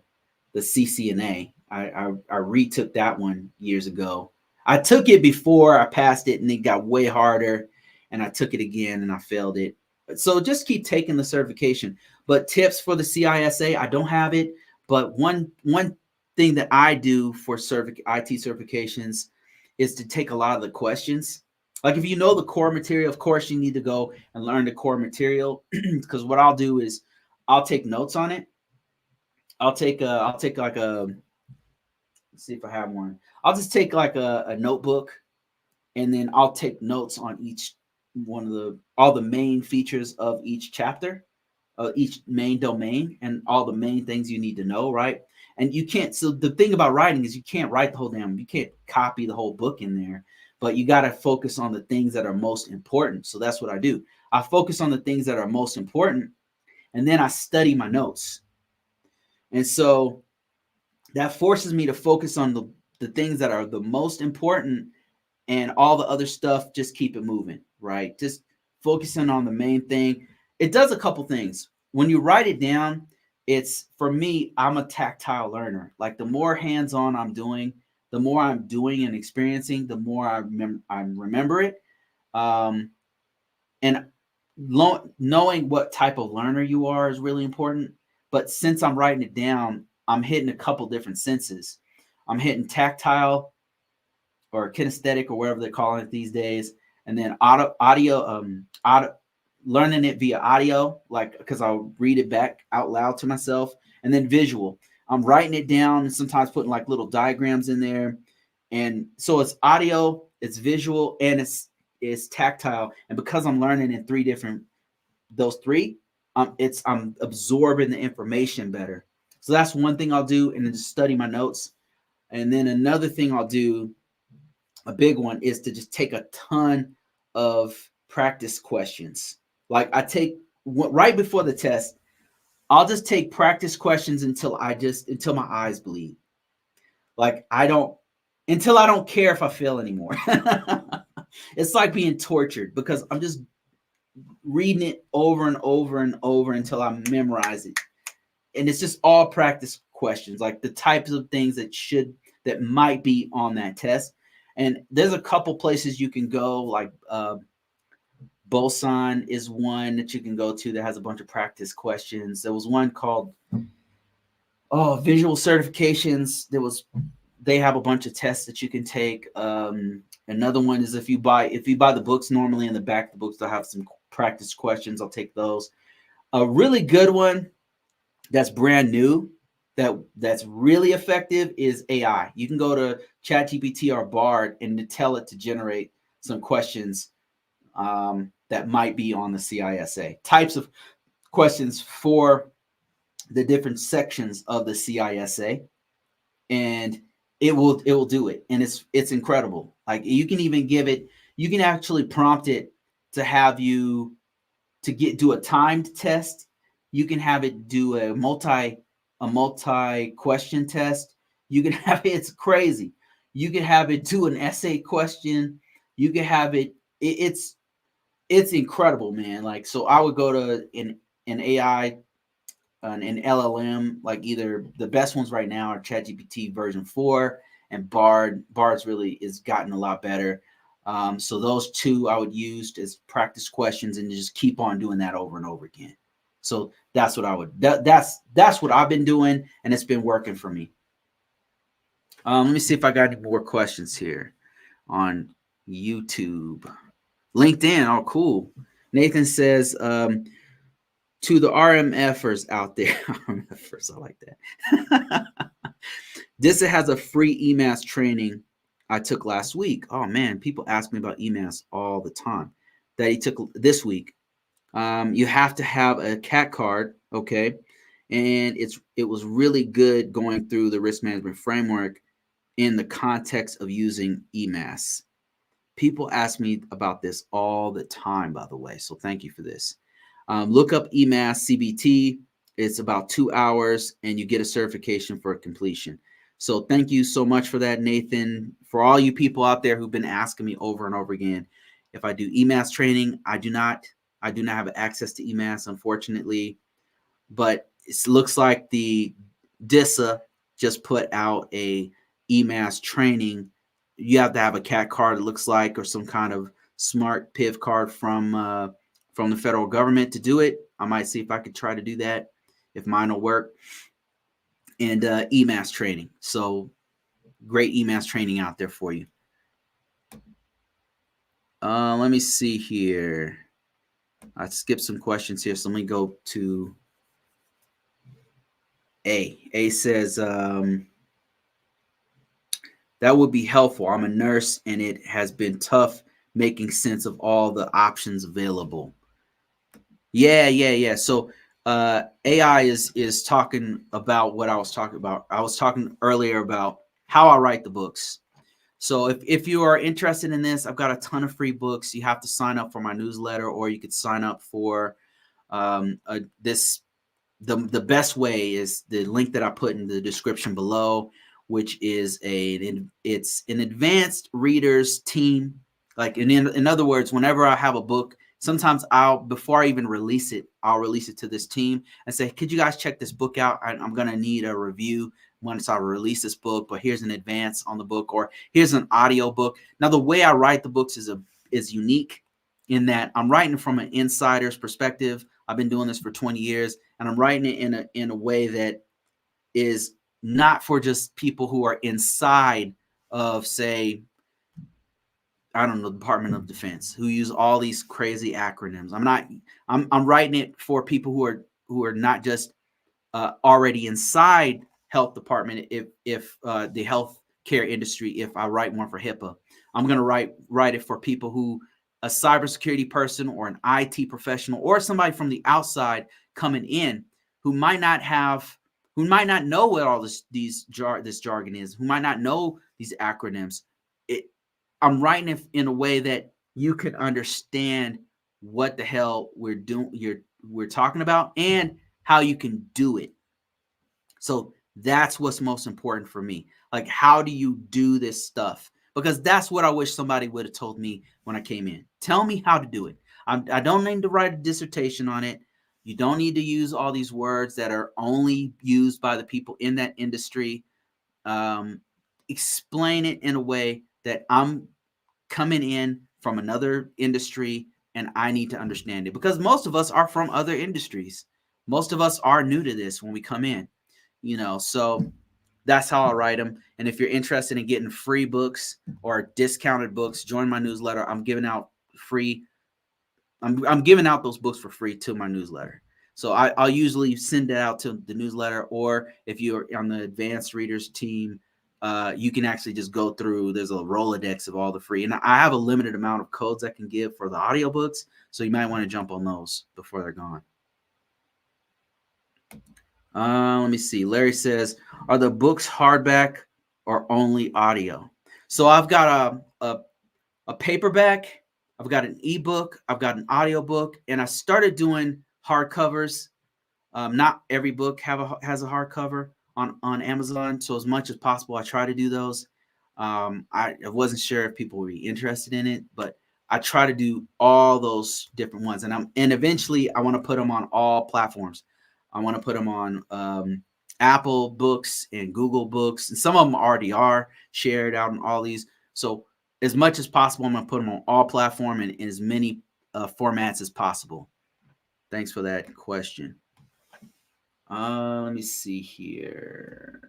CCNA. I retook that one years ago. I took it before I passed it, and it got way harder. And I took it again, and I failed it. So just keep taking the certification. But tips for the CISA, I don't have it. But one thing that I do for IT certifications is to take a lot of the questions. Like if you know the core material, of course you need to go and learn the core material. Because what I'll do is I'll take notes on it. I'll take like a, let's see if I have one. I'll just take like a notebook, and then I'll take notes on each one of all the main features of each chapter, each main domain, and all the main things you need to know, right? And you can't, so the thing about writing is you can't write the whole you can't copy the whole book in there, but you got to focus on the things that are most important. So that's what I do. I focus on the things that are most important, and then I study my notes. And so that forces me to focus on the things that are the most important, and all the other stuff, just keep it moving, right? Just focusing on the main thing. It does a couple things. When you write it down, for me, I'm a tactile learner. Like the more hands-on I'm doing, the more I'm doing and experiencing, the more I remember it. And knowing what type of learner you are is really important. But since I'm writing it down, I'm hitting a couple different senses. I'm hitting tactile, or kinesthetic, or whatever they're calling it these days, and then audio, learning it via audio, like because I'll read it back out loud to myself, and then visual. I'm writing it down and sometimes putting like little diagrams in there, and so it's audio, it's visual, and it's tactile. And because I'm learning in those three, I'm absorbing the information better. So that's one thing I'll do, and then just study my notes. And then another thing I'll do, a big one, is to just take a ton of practice questions. Like I take right before the test, I'll just take practice questions until my eyes bleed. Like I don't until I don't care if I fail anymore. It's like being tortured because I'm just reading it over and over and over until I memorize it. And it's just all practice questions, like the types of things that might be on that test. And there's a couple places you can go, like Boson is one that you can go to that has a bunch of practice questions. There was one called Visual Certifications. They have a bunch of tests that you can take. Another one is if you buy the books, normally in the back of the books they'll have some practice questions. I'll take those. A really good one that's brand new, that's really effective, is AI. You can go to ChatGPT or Bard and tell it to generate some questions that might be on the CISA. Types of questions for the different sections of the CISA, and it will do it, and it's incredible. Like you can actually prompt it to have you do a timed test. You can have it do a multi question test. You can have it's crazy. You can have it do an essay question. You can have it's incredible, man. Like, so I would go to an AI, an LLM, like either the best ones right now are ChatGPT version 4 and Bard. Bard's really is gotten a lot better. So those two I would use as practice questions and just keep on doing that over and over again. So that's what I would, that's what I've been doing, and it's been working for me. Let me see if I got any more questions here on YouTube. LinkedIn, oh cool. Nathan says, to the RMFers out there, RMFers, I like that. DISA has a free EMAS training I took last week. Oh man, people ask me about EMAS all the time. That he took this week. You have to have a CAT card, okay? And it was really good going through the risk management framework in the context of using EMAS. People ask me about this all the time, by the way, so thank you for this. Look up EMAS CBT. It's about 2 hours, and you get a certification for completion. So thank you so much for that, Nathan. For all you people out there who've been asking me over and over again, if I do EMAS training, I do not have access to EMAS, unfortunately. But it looks like the DISA just put out a EMAS training. You have to have a CAT card, it looks like, or some kind of smart PIV card from the federal government to do it. I might see if I could try to do that, if mine will work. And EMAS training. So great EMAS training out there for you. Let me see here. I skipped some questions here, so let me go to A. A says, that would be helpful. I'm a nurse, and it has been tough making sense of all the options available. Yeah. So AI is talking about what I was talking about. I was talking earlier about how I write the books. So if you are interested in this, I've got a ton of free books. You have to sign up for my newsletter, or you could sign up for this. The best way is the link that I put in the description below, which is it's an advanced readers team. Like in other words, whenever I have a book, sometimes before I even release it, I'll release it to this team and say, could you guys check this book out? I'm going to need a review once I release this book, but here's an advance on the book, or here's an audio book. Now, the way I write the books is unique in that I'm writing from an insider's perspective. I've been doing this for 20 years, and I'm writing it in a way that is not for just people who are inside of, say, I don't know, Department of Defense, who use all these crazy acronyms. I'm writing it for people who are not just already inside health department. If the healthcare industry, if I write one for HIPAA, I'm going to write it for people who, a cybersecurity person or an IT professional or somebody from the outside coming in who might not know what all this jargon is, who might not know these acronyms. I'm writing it in a way that you can understand what the hell we're talking about and how you can do it. So That's what's most important for me. Like, how do you do this stuff? Because that's what I wish somebody would have told me when I came in. Tell me how to do it. I don't need to write a dissertation on it. You don't need to use all these words that are only used by the people in that industry. Explain it in a way that I'm coming in from another industry and I need to understand it, because most of us are from other industries. Most of us are new to this when we come in, so that's how I write them. And if you're interested in getting free books or discounted books, join my newsletter. I'm giving out those books for free to my newsletter. So I'll usually send it out to the newsletter, or if you're on the advanced readers team, you can actually just go through. There's a Rolodex of all the free, and I have a limited amount of codes I can give for the audiobooks, so you might want to jump on those before they're gone. Let me see. Larry says, are the books hardback or only audio? So I've got a paperback, I've got an ebook, I've got an audiobook, and I started doing hardcovers. Not every book has a hardcover on Amazon, so as much as possible, I try to do those. I wasn't sure if people would be interested in it, but I try to do all those different ones, and eventually I want to put them on all platforms. I want to put them on Apple Books and Google Books, and some of them already are shared out on all these. So as much as possible, I'm going to put them on all platforms and in as many formats as possible. Thanks for that question. Let me see here.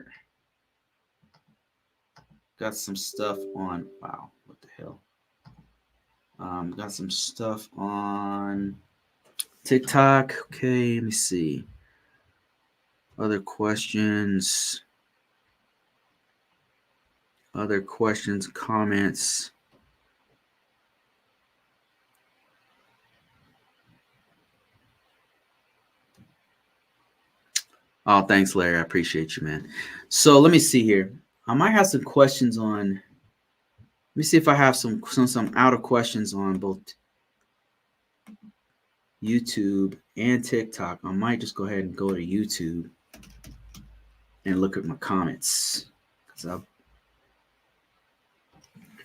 Got some stuff on. Wow, what the hell? Got some stuff on TikTok. Okay, let me see. Other questions, comments. Oh, thanks, Larry. I appreciate you, man. So let me see here. I might have some questions on. Let me see if I have some outer questions on both YouTube and TikTok. I might just go ahead and go to YouTube and look at my comments.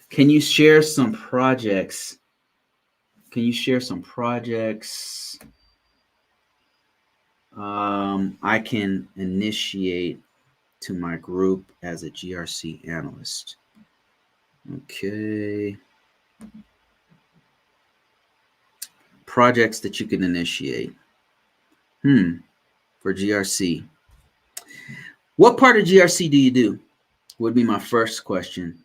Can you share some projects? I can initiate to my group as a GRC analyst. Okay. Projects that you can initiate. For GRC. What part of GRC do you do? Would be my first question.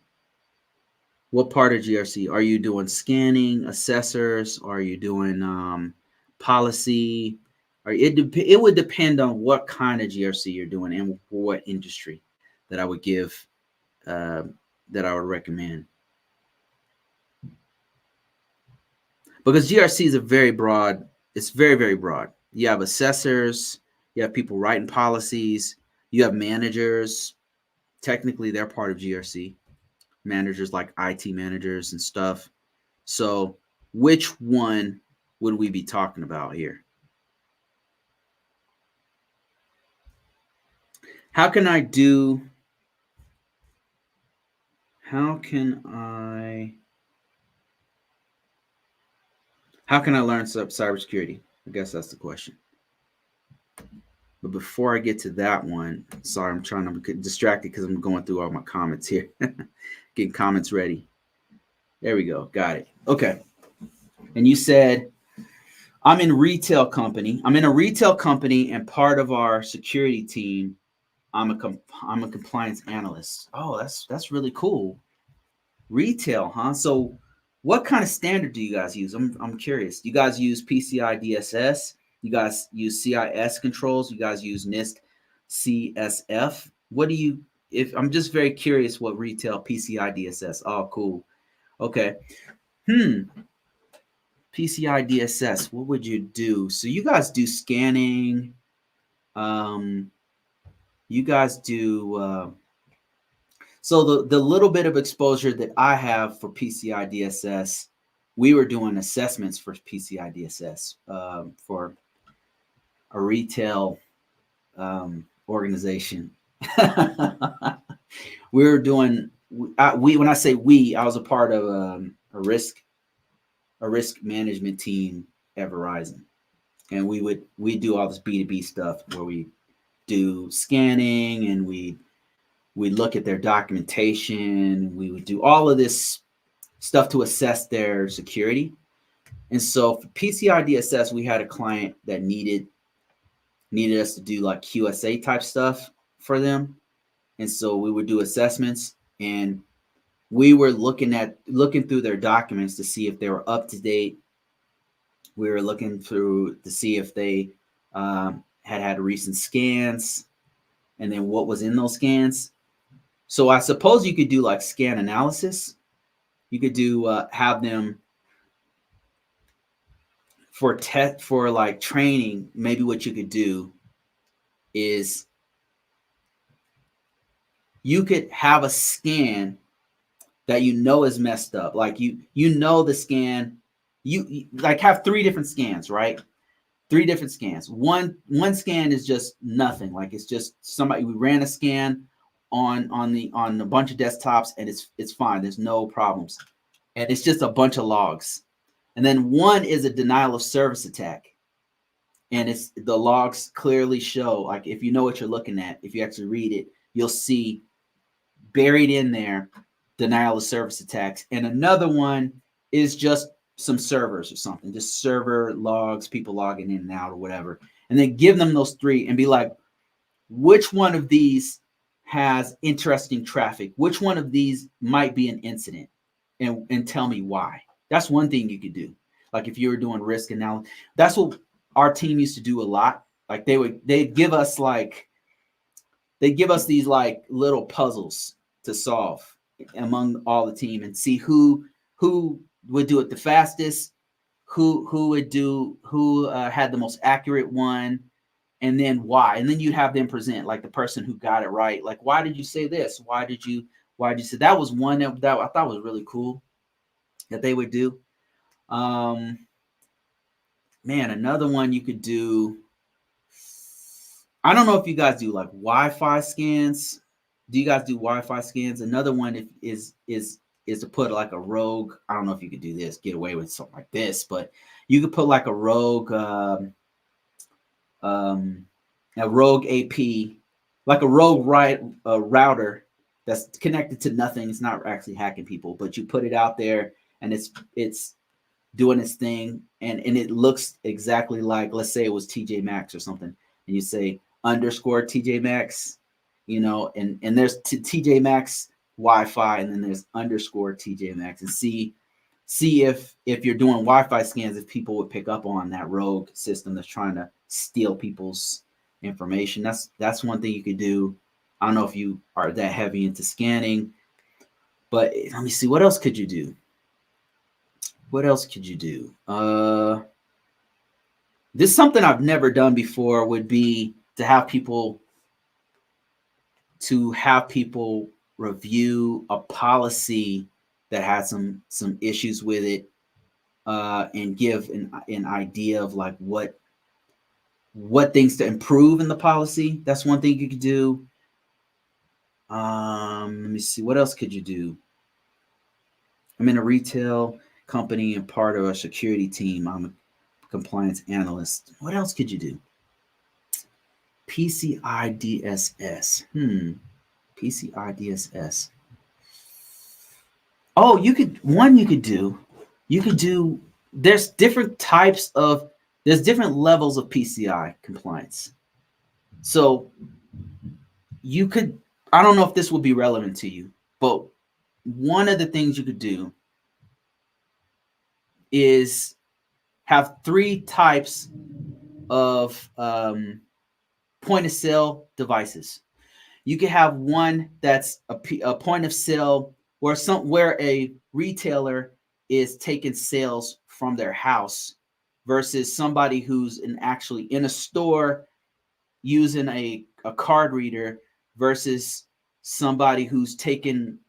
What part of GRC? Are you doing scanning, assessors? Are you doing policy? It would depend on what kind of GRC you're doing and for what industry that I would give, that I would recommend. Because GRC is very, very broad. You have assessors, you have people writing policies, you have managers. Technically, they're part of GRC. Managers like IT managers and stuff. So which one would we be talking about here? How can I learn cybersecurity? I guess that's the question. But before I get to that one, sorry, I'm trying to get distracted because I'm going through all my comments here. Getting comments ready. There we go. Got it. Okay. And you said, I'm in a retail company, and part of our security team, I'm a compliance analyst. Oh, that's really cool. Retail, huh? So what kind of standard do you guys use? I'm curious. You guys use PCI DSS? You guys use CIS controls? You guys use NIST CSF? What do you, if I'm just very curious what retail PCI DSS. Oh, cool. Okay. PCI DSS, what would you do? So you guys do scanning. You guys do, so the little bit of exposure that I have for PCI DSS, we were doing assessments for PCI DSS for a retail organization. We were doing we when I say we, I was a part of a risk management team at Verizon, and we do all this B2B stuff where we do scanning and we look at their documentation. We would do all of this stuff to assess their security. And so for PCI DSS, we had a client that needed us to do like QSA type stuff for them. And so we would do assessments, and we were looking through their documents to see if they were up to date. We were looking through to see if they had recent scans, and then what was in those scans. So I suppose you could do like scan analysis. You could do have them for like training. Maybe what you could do is you could have a scan that you know is messed up. Like you know the scan, you like have 3 different scans, right? 3 different scans. One scan is just nothing. Like it's just somebody, we ran a scan on a bunch of desktops, and it's fine. There's no problems. And it's just a bunch of logs. And then one is a denial of service attack. And it's the logs clearly show, like if you know what you're looking at, if you actually read it, you'll see buried in there denial of service attacks. And another one is just some servers or something, just server logs, people logging in and out or whatever. And then give them those 3 and be like, which one of these has interesting traffic? Which one of these might be an incident? And tell me why. That's one thing you could do. Like if you were doing risk analysis, that's what our team used to do a lot. Like they'd give us these like little puzzles to solve among all the team, and see who would do it the fastest, who had the most accurate one, and then why. And then you have them present, like the person who got it right. Like, why did you say this? Why did you say that? Was one that I thought was really cool that they would do. Man, another one you could do. I don't know if you guys do like Wi-Fi scans. Do you guys do Wi-Fi scans? Another one is to put like a rogue. I don't know if you could do this, get away with something like this, but you could put like a rogue AP, like a rogue router that's connected to nothing. It's not actually hacking people, but you put it out there and it's doing its thing, and it looks exactly like, let's say it was TJ Maxx or something, and you say underscore TJ Maxx, and there's TJ Maxx Wi-Fi, and then there's underscore TJ Maxx, and see if you're doing Wi-Fi scans, if people would pick up on that rogue system that's trying to steal people's information. That's one thing you could do. I don't know if you are that heavy into scanning, but let me see, what else could you do? This is something I've never done before, would be to have people review a policy that has some issues with it, and give an idea of like what things to improve in the policy. That's one thing you could do. Let me see, what else could you do? I'm in a retail company and part of a security team. I'm a compliance analyst. What else could you do? PCI DSS. PCI DSS. Oh, you could do, there's different levels of PCI compliance. So you could, I don't know if this will be relevant to you, but one of the things you could do is have 3 types of point of sale devices. You could have one that's a point of sale where a retailer is taking sales from their house, versus somebody who's actually in a store using a card reader, versus somebody who's taking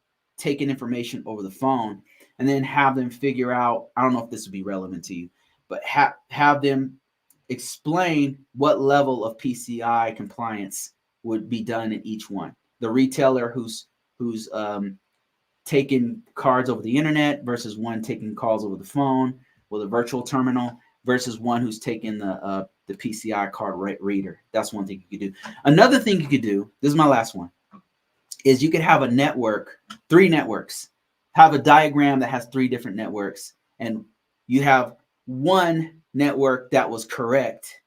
information over the phone. And then have them figure out, I don't know if this would be relevant to you, but have them explain what level of PCI compliance would be done in each one. The retailer who's taking cards over the internet versus one taking calls over the phone with a virtual terminal versus one who's taking the PCI card reader. That's one thing you could do. Another thing you could do, this is my last one, is you could have a network, 3 networks, have a diagram that has 3 different networks, and you have one network that was correct.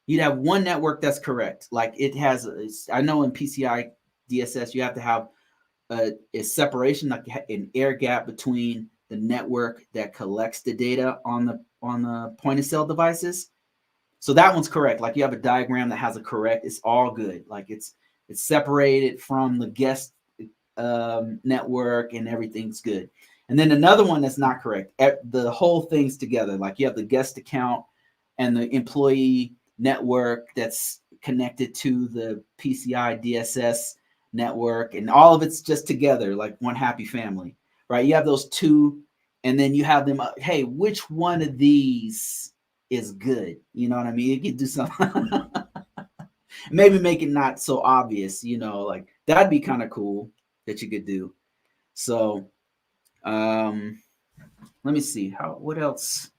You'd have one network that's correct. Like it has, I know in PCI DSS, you have to have a separation, like an air gap between the network that collects the data on the point of sale devices. So that one's correct. Like you have a diagram that has a correct, it's all good. Like it's separated from the guest network and everything's good. And then another one that's not correct. The whole thing's together. Like you have the guest account and the employee network that's connected to the PCI DSS network, and all of it's just together like one happy family, right? You have those 2, and then you have them, hey, which one of these is good? You know what I mean? You could do something. Maybe make it not so obvious, like that'd be kind of cool that you could do. So let me see what else,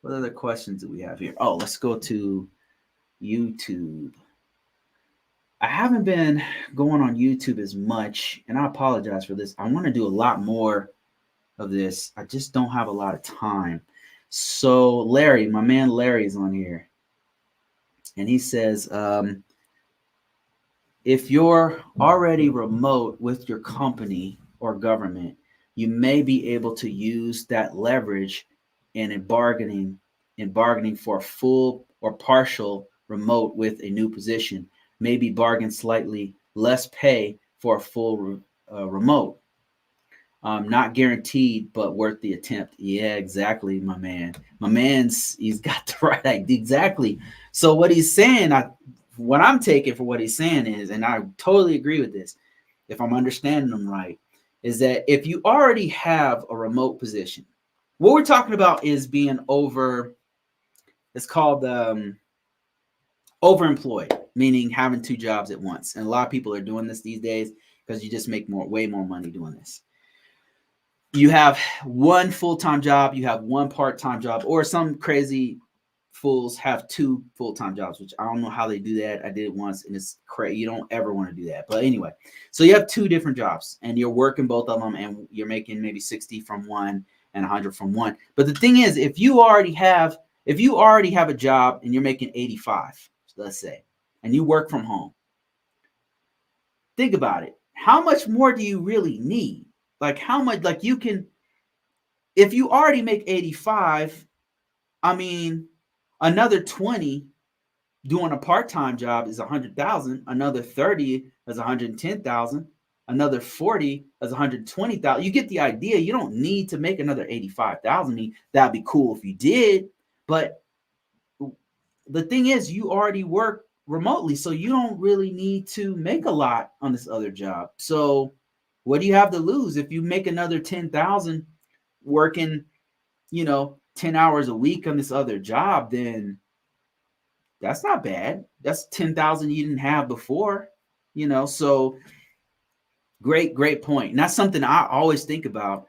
what other questions do we have here? Oh, let's go to YouTube. I haven't been going on YouTube as much, and I apologize for this. I want to do a lot more of this. I just don't have a lot of time. So Larry, my man Larry is on here, and he says, if you're already remote with your company or government, you may be able to use that leverage in bargaining for a full or partial remote with a new position. Maybe bargain slightly less pay for a full remote. Not guaranteed, but worth the attempt. Yeah, exactly, my man. He's got the right idea. Exactly. So what he's saying, what I'm taking for what he's saying is, and I totally agree with this, if I'm understanding him right, is that if you already have a remote position, what we're talking about is being it's called overemployed, meaning having 2 jobs at once. And a lot of people are doing this these days because you just make way more money doing this. You have one full-time job, you have one part-time job, or some crazy fools have 2 full-time jobs, which I don't know how they do that. I did it once, and it's crazy. You don't ever want to do that. But anyway, so you have 2 different jobs, and you're working both of them, and you're making maybe 60 from one and 100 from one. But the thing is, if you already have a job and you're making 85, let's say, and you work from home, think about it. How much more do you really need? Like how much, like you can, if you already make 85, I mean, another 20 doing a part-time job is 100,000. Another 30 is 110,000. Another 40 is 120,000. You get the idea. You don't need to make another 85,000. That'd be cool if you did, but the thing is, you already work remotely, so you don't really need to make a lot on this other job. So what do you have to lose if you make another 10,000 working, 10 hours a week on this other job? Then that's not bad. That's 10,000 you didn't have before, so great point. And that's something I always think about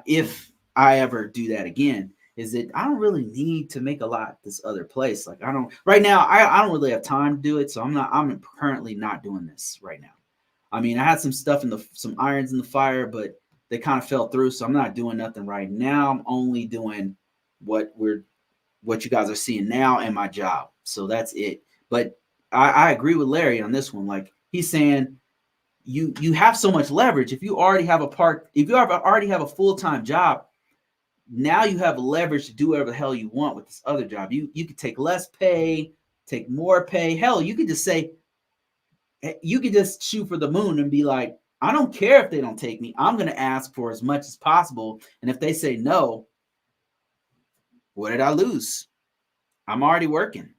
if I ever do that again, is that I don't really need to make a lot this other place. Like I don't really have time to do it. So I'm currently not doing this right now. I mean, I had some stuff some irons in the fire, but they kind of fell through. So I'm not doing nothing right now. I'm only doing what you guys are seeing now and my job. So that's it. But I agree with Larry on this one. Like he's saying, you have so much leverage. If you already have a full-time job, now you have leverage to do whatever the hell you want with this other job. You could take less pay, take more pay. Hell, you could just shoot for the moon and be like, I don't care if they don't take me. I'm going to ask for as much as possible. And if they say no, what did I lose? I'm already working.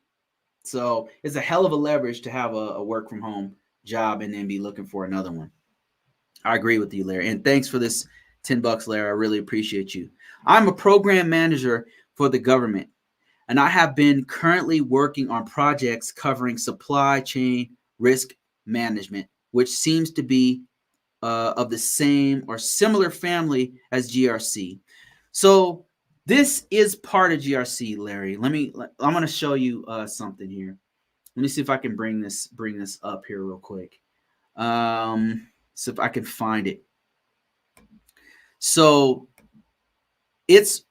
So it's a hell of a leverage to have a work from home job and then be looking for another one. I agree with you, Larry. And thanks for this $10, Larry. I really appreciate you. I'm a program manager for the government. and I have been currently working on projects covering supply chain risk management, which seems to be of the same or similar family as GRC. So this is part of GRC, Larry. I'm going to show you something here. Let me see if I can bring this up here real quick. So if I can find it. So it's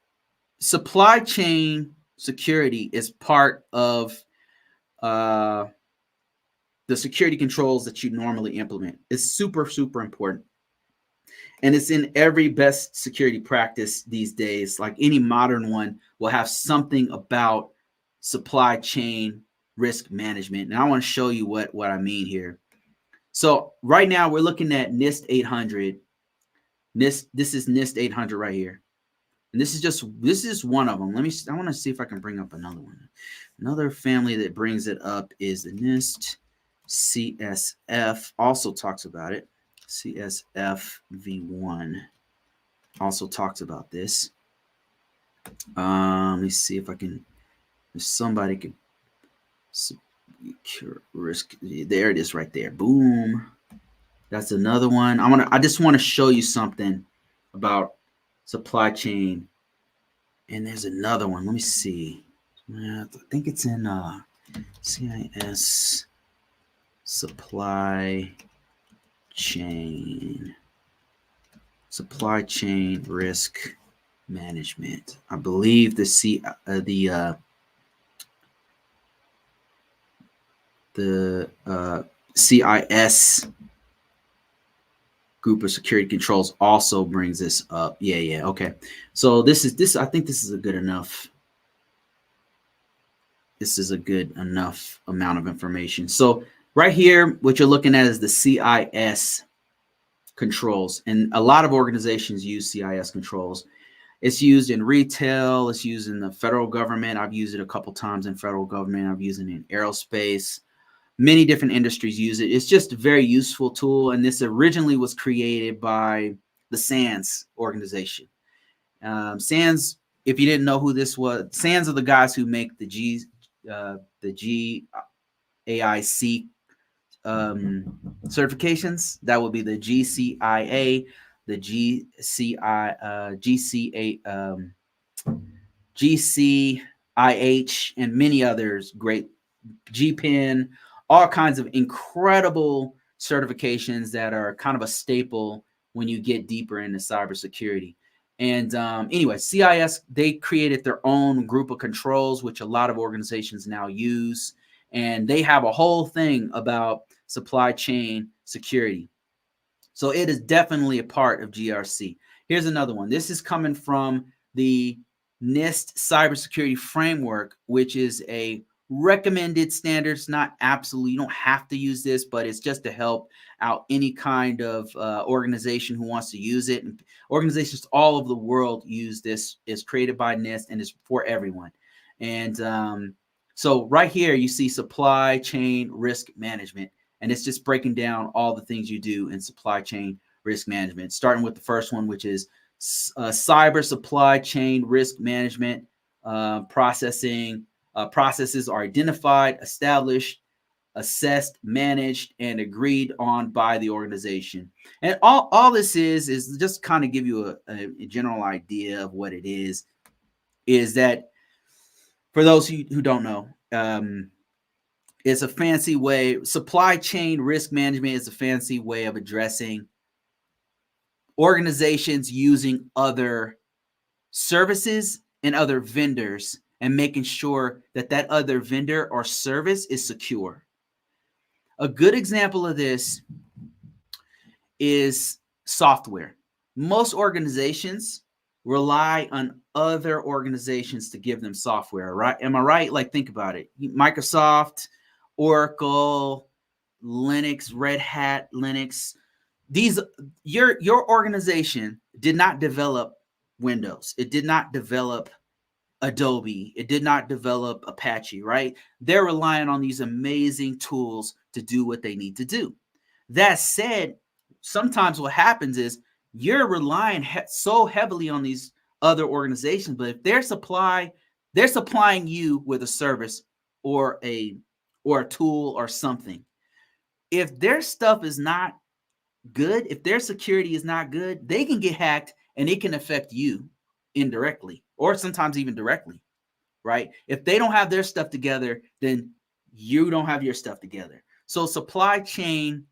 supply chain security is part of the security controls that you normally implement. It's super, super important. And it's in every best security practice these days. Like any modern one will have something about supply chain risk management. And I want to show you what I mean here. So right now we're looking at NIST 800. This is NIST 800 right here. And this is one of them. I want to see if I can bring up another one. Another family that brings it up is the NIST CSF, also talks about it. CSF V1 also talks about this. Let me see if I can, if somebody could secure risk. There it is right there. Boom. That's another one. I just want to show you something about supply chain. And there's another one. Let me see. I think it's in CIS supply chain risk management. I believe the CIS group of security controls also brings this up. Yeah. Okay. So I think this is a good enough. This is a good enough amount of information. So right here, what you're looking at is the CIS controls. And a lot of organizations use CIS controls. It's used in retail. It's used in the federal government. I've used it a couple times in federal government. I've used it in aerospace. Many different industries use it. It's just a very useful tool. And this originally was created by the SANS organization. SANS, if you didn't know who this was, SANS are the guys who make the GAIC certifications. That would be the GCIA, the GCIH, and many others. Great, GPIN, all kinds of incredible certifications that are kind of a staple when you get deeper into cybersecurity. And anyway, CIS, they created their own group of controls, which a lot of organizations now use. And they have a whole thing about supply chain security. So it is definitely a part of GRC. Here's another one. This is coming from the NIST cybersecurity framework, which is a recommended standards, not absolute. You don't have to use this, but it's just to help out any kind of organization who wants to use it. And organizations all over the world use this. It's created by NIST and it's for everyone. And so right here, you see supply chain risk management, and it's just breaking down all the things you do in supply chain risk management, starting with the first one, which is cyber supply chain risk management. Processes are identified, established, assessed, managed, and agreed on by the organization. And all this is just kind of give you a general idea of what it is that for those who don't know, it's a fancy way. Supply chain risk management is a fancy way of addressing organizations using other services and other vendors and making sure that that other vendor or service is secure. A good example of this is software. Most organizations rely on other organizations to give them software, right? Am I right? Like, think about it. Microsoft, Oracle, Linux, Red Hat, Linux. Your organization did not develop Windows. It did not develop Adobe. It did not develop Apache, right? They're relying on these amazing tools to do what they need to do. That said, sometimes what happens is you're relying so heavily on these other organizations, but if their supply They're supplying you with a service or a tool or something. If their stuff is not good, if their security is not good, they can get hacked and it can affect you indirectly or sometimes even directly, right? If they don't have their stuff together, then you don't have your stuff together. So supply chain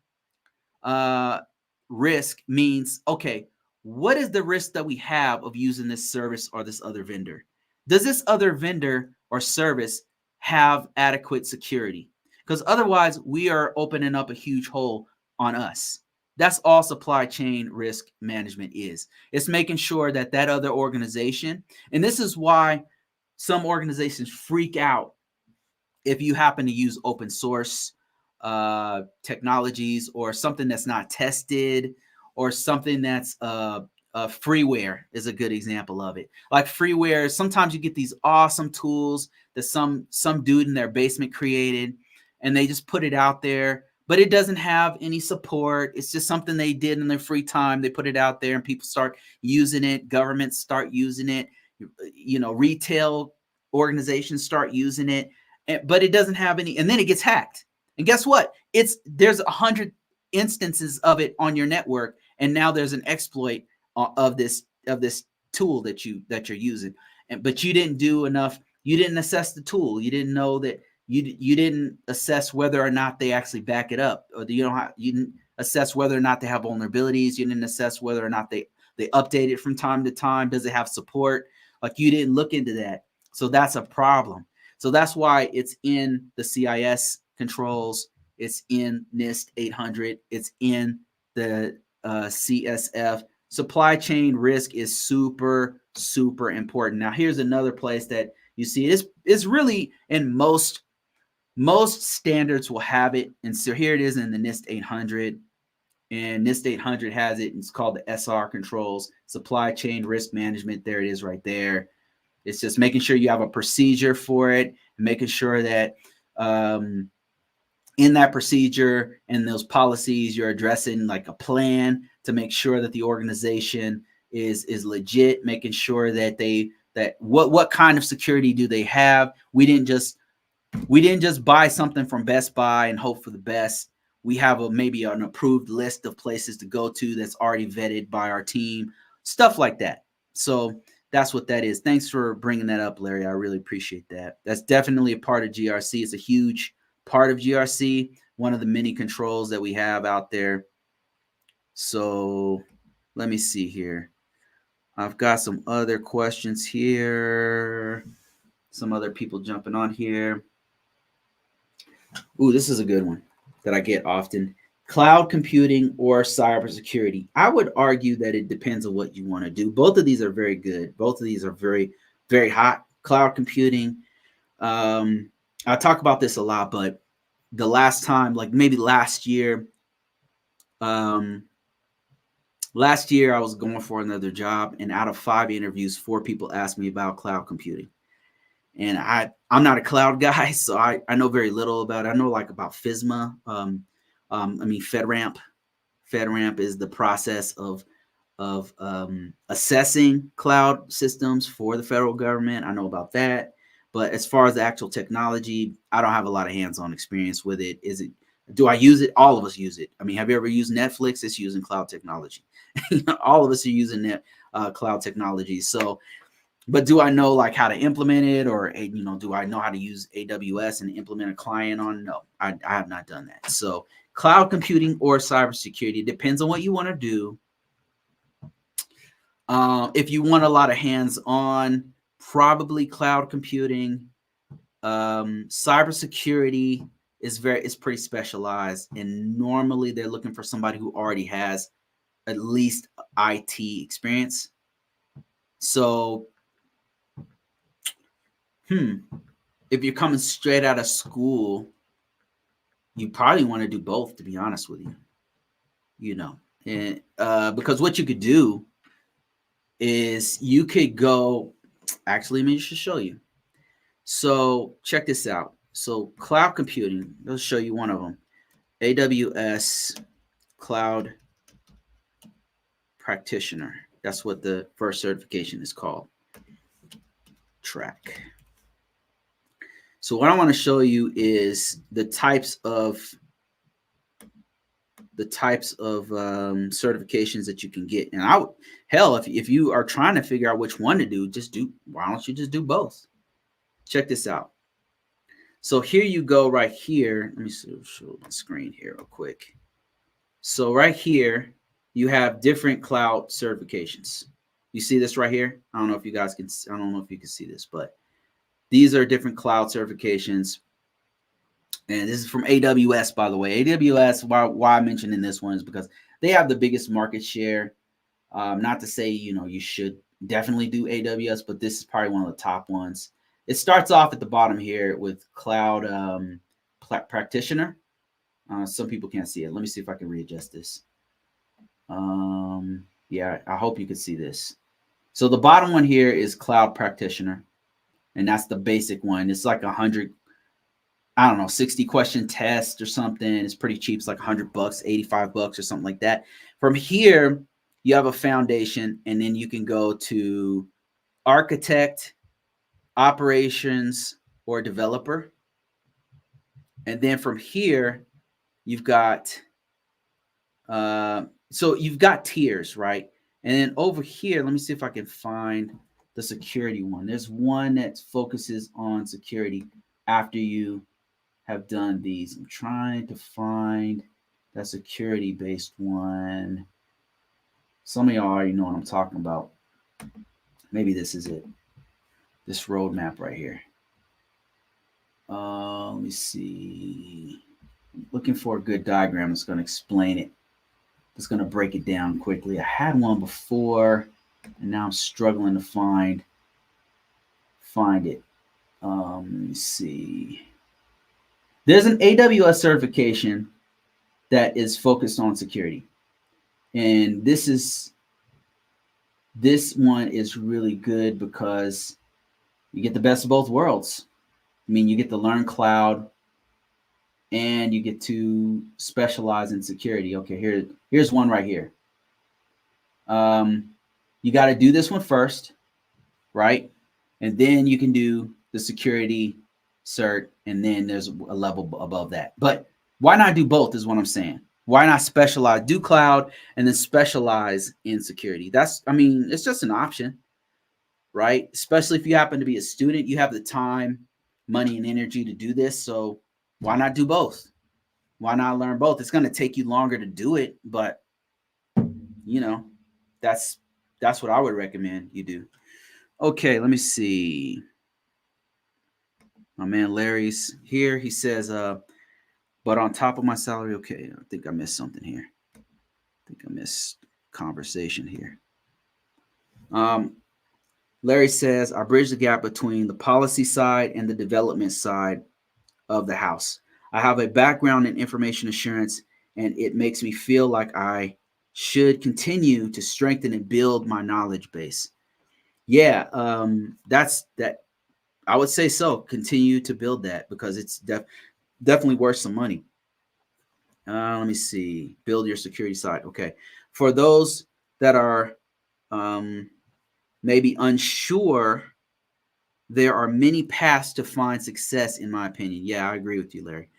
risk means, okay, what is the risk that we have of using this service or this other vendor? Does this other vendor or service have adequate security? Because otherwise, we are opening up a huge hole on us. That's all supply chain risk management is. It's making sure that that other organization, and this is why some organizations freak out if you happen to use open source technologies or something that's not tested or something that's freeware is a good example of it. Like freeware, sometimes you get these awesome tools that some dude in their basement created and they just put it out there, but it doesn't have any support. It's just something they did in their free time. They put it out there and people start using it. Governments start using it. You know, retail organizations start using it, but it doesn't have any, and then it gets hacked. And guess what? There's 100 instances of it on your network, and now there's an exploit of this tool that you're using. But you didn't do enough. You didn't assess the tool. You didn't know that you didn't assess whether or not they actually back it up, or you didn't assess whether or not they have vulnerabilities. You didn't assess whether or not they update it from time to time. Does it have support? Like you didn't look into that. So that's a problem. So that's why it's in the CIS controls. It's in NIST 800. It's in the CSF. Supply chain risk is super, super important. Now, here's another place that you see it's really in most standards will have it. And so here it is in the NIST 800. And NIST 800 has it. It's called the SR controls, supply chain risk management. There it is right there. It's just making sure you have a procedure for it, and making sure that in that procedure and those policies, you're addressing like a plan to make sure that the organization is legit, making sure that what kind of security do they have. We didn't just buy something from Best Buy and hope for the best. We have maybe an approved list of places to go to that's already vetted by our team, stuff like that. So that's what that is. Thanks for bringing that up, Larry. I really appreciate that. That's definitely a part of GRC. It's a huge part of GRC, one of the many controls that we have out there. So let me see here. I've got some other questions here. Some other people jumping on here. Ooh, this is a good one that I get often. Cloud computing or cybersecurity? I would argue that it depends on what you want to do. Both of these are very good. Both of these are very, very hot. Cloud computing. I talk about this a lot, but the last time, like maybe last year, I was going for another job, and out of 5 interviews, 4 people asked me about cloud computing. And I'm not a cloud guy, so I know very little about it. I know like about FISMA. FedRAMP. FedRAMP is the process of assessing cloud systems for the federal government. I know about that. But as far as the actual technology, I don't have a lot of hands-on experience with it. Do I use it? All of us use it. I mean, have you ever used Netflix? It's using cloud technology. All of us are using cloud technology. So, but do I know like how to implement it, or do I know how to use AWS and implement a client on? No, I have not done that. So cloud computing or cybersecurity, depends on what you want to do. If you want a lot of hands-on, probably cloud computing. Cybersecurity is pretty specialized, and normally they're looking for somebody who already has at least IT experience. So, if you're coming straight out of school, you probably want to do both, to be honest with you. And because what you could do is you could go. Actually, let me just show you. So check this out. So cloud computing, let's show you one of them. AWS Cloud Practitioner. That's what the first certification is called. Track. So what I want to show you is the types of certifications that you can get. And hell, if you are trying to figure out which one to do, why don't you just do both? Check this out. So here you go right here. Let me show the screen here real quick. So right here, you have different cloud certifications. You see this right here? I don't know if you guys can, I don't know if you can see this, but these are different cloud certifications. And this is from AWS, by the way. AWS, why I'm mentioning this one is because they have the biggest market share. Not to say, you should definitely do AWS, but this is probably one of the top ones. It starts off at the bottom here with cloud practitioner. Some people can't see it. Let me see if I can readjust this. Yeah, I hope you can see this. So the bottom one here is cloud practitioner, and that's the basic one. It's like 100, I don't know, 60 question test or something. It's pretty cheap. It's like $100, $85 or something like that. From here, you have a foundation, and then you can go to architect, operations, or developer. And then from here, you've got, so you've got tiers, right? And then over here, let me see if I can find the security one. There's one that focuses on security after you have done these. I'm trying to find that security-based one. Some of y'all already know what I'm talking about. Maybe this is it. This roadmap right here. Let me see. I'm looking for a good diagram that's going to explain it. It's going to break it down quickly. I had one before, and now I'm struggling to find it. Let me see. There's an AWS certification that is focused on security. And this one is really good because you get the best of both worlds. I mean, you get to learn cloud and you get to specialize in security. Okay, here's one right here. You got to do this one first, right? And then you can do the security cert, and then there's a level above that. But why not do both is what I'm saying. Why not specialize, do cloud, and then specialize in security? It's just an option, right? Especially if you happen to be a student, you have the time, money, and energy to do this. So why not do both? Why not learn both? It's going to take you longer to do it, but that's what I would recommend you do. Okay, let me see. My man Larry's here. He says, but on top of my salary, okay, I think I missed something here. I think I missed conversation here. Larry says, I bridge the gap between the policy side and the development side of the house. I have a background in information assurance, and it makes me feel like I should continue to strengthen and build my knowledge base. Yeah, that's that. I would say so. Continue to build that because it's definitely worth some money. Let me see. Build your security side. Okay. For those that are maybe unsure, there are many paths to find success, in my opinion. Yeah, I agree with you, Larry.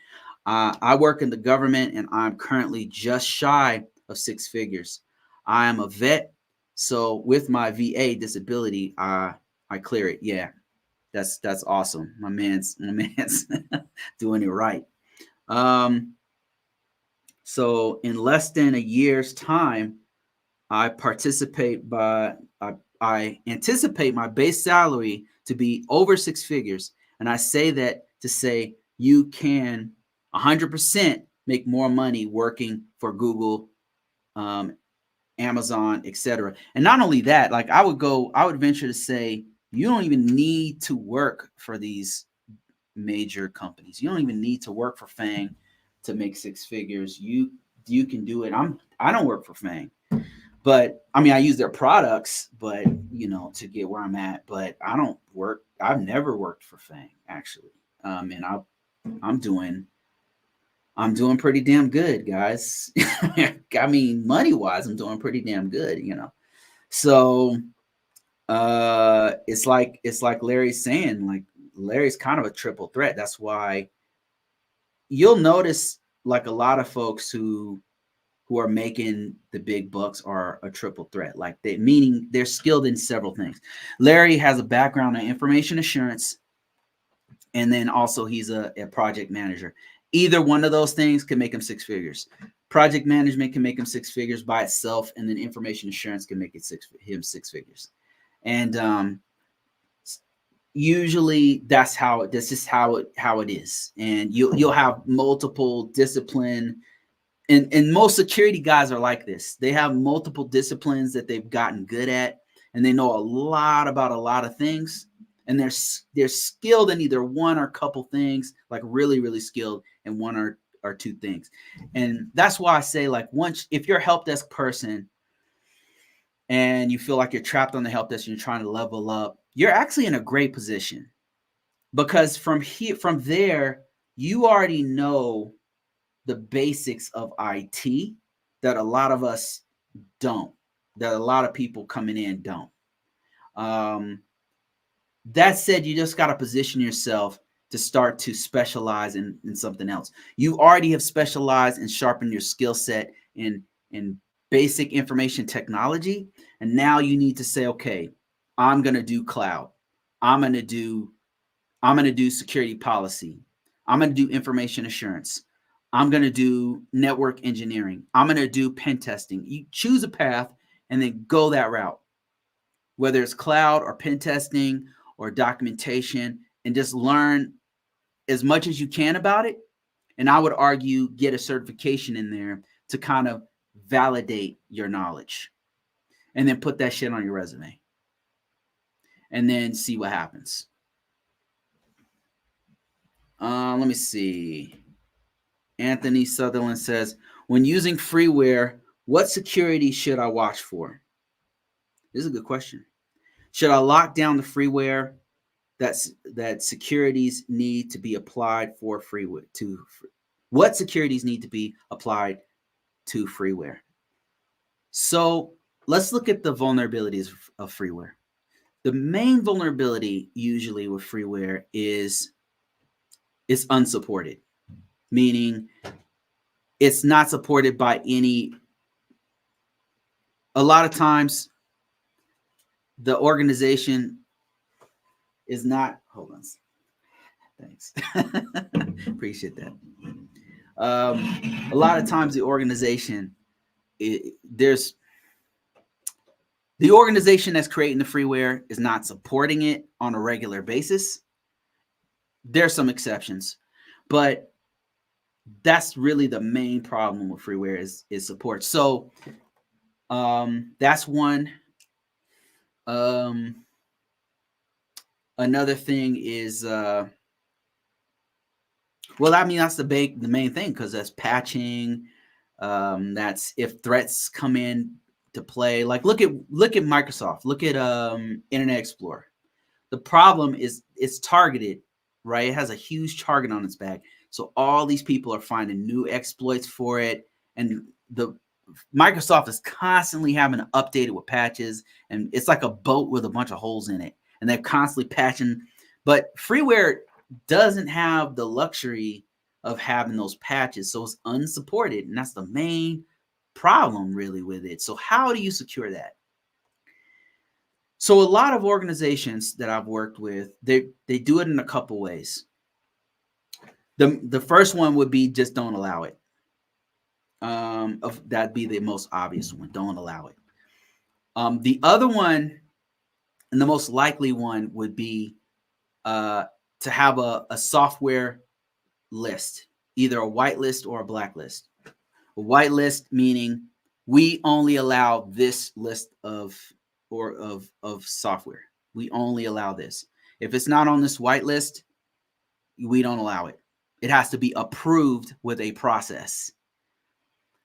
I work in the government, and I'm currently just shy of 6 figures. I am a vet, so with my VA disability, I clear it. Yeah, that's awesome. My man's doing it right. So in less than a year's time, I anticipate my base salary to be over 6 figures. And I say that to say you can 100% make more money working for Google, Amazon, etc. And not only that, like I would venture to say you don't even need to work for these major companies. You don't even need to work for Fang to make 6 figures. You can do it. I don't work for Fang, but I use their products, but to get where I'm at, but I've never worked for Fang actually. And I'm doing pretty damn good, guys. Money wise, I'm doing pretty damn good, So it's like Larry's saying, like Larry's kind of a triple threat. That's why you'll notice like a lot of folks who are making the big bucks are a triple threat. Like they meaning they're skilled in several things. Larry has a background in information assurance, and then also he's a project manager. Either one of those things can make him six figures. Project management can make him six figures by itself, and then information assurance can make him six figures. And usually that's how this is how it is. And you'll have multiple discipline. And most security guys are like this. They have multiple disciplines that they've gotten good at, and they know a lot about a lot of things. And they're skilled in either one or a couple things, like really, really skilled in one or two things. And that's why I say, like, if you're a help desk person and you feel like you're trapped on the help desk and you're trying to level up, you're actually in a great position, because from there, you already know the basics of IT that a lot of us don't, that a lot of people coming in don't. That said, you just got to position yourself to start to specialize in something else. You already have specialized and sharpened your skill set in basic information technology. And now you need to say, okay, I'm going to do cloud. I'm going to do security policy. I'm going to do information assurance. I'm going to do network engineering. I'm going to do pen testing. You choose a path and then go that route, whether it's cloud or pen testing or documentation, and just learn as much as you can about it. And I would argue get a certification in there to kind of validate your knowledge, and then put that shit on your resume and then see what happens. Let me see. Anthony Sutherland says, when using freeware, what security should I watch for? This is a good question. Should I lock down the freeware that securities need to be applied for freeware to? What securities need to be applied to freeware? So let's look at the vulnerabilities of freeware. The main vulnerability usually with freeware is it's unsupported, meaning it's not supported by any. A lot of times the organization is not, hold on. Thanks. Appreciate that. A lot of times the organization, the organization that's creating the freeware is not supporting it on a regular basis. There's some exceptions, but that's really the main problem with freeware is support. So that's one. Another thing is, well, I mean, that's the main thing, because that's patching. That's if threats come in to play. Like look at Microsoft. Look at Internet Explorer. The problem is it's targeted, right? It has a huge target on its back. So all these people are finding new exploits for it, and the Microsoft is constantly having to update it with patches, and it's like a boat with a bunch of holes in it, and they're constantly patching. But freeware doesn't have the luxury of having those patches, so it's unsupported, and that's the main problem really with it. So how do you secure that? So a lot of organizations that I've worked with, they do it in a couple ways. The first one would be just don't allow it. That'd be the most obvious one. Don't allow it. The other one, and the most likely one, would be to have a software list, either a white list or a black list. A white list meaning we only allow this list of software. We only allow this. If it's not on this white list, we don't allow it. It has to be approved with a process.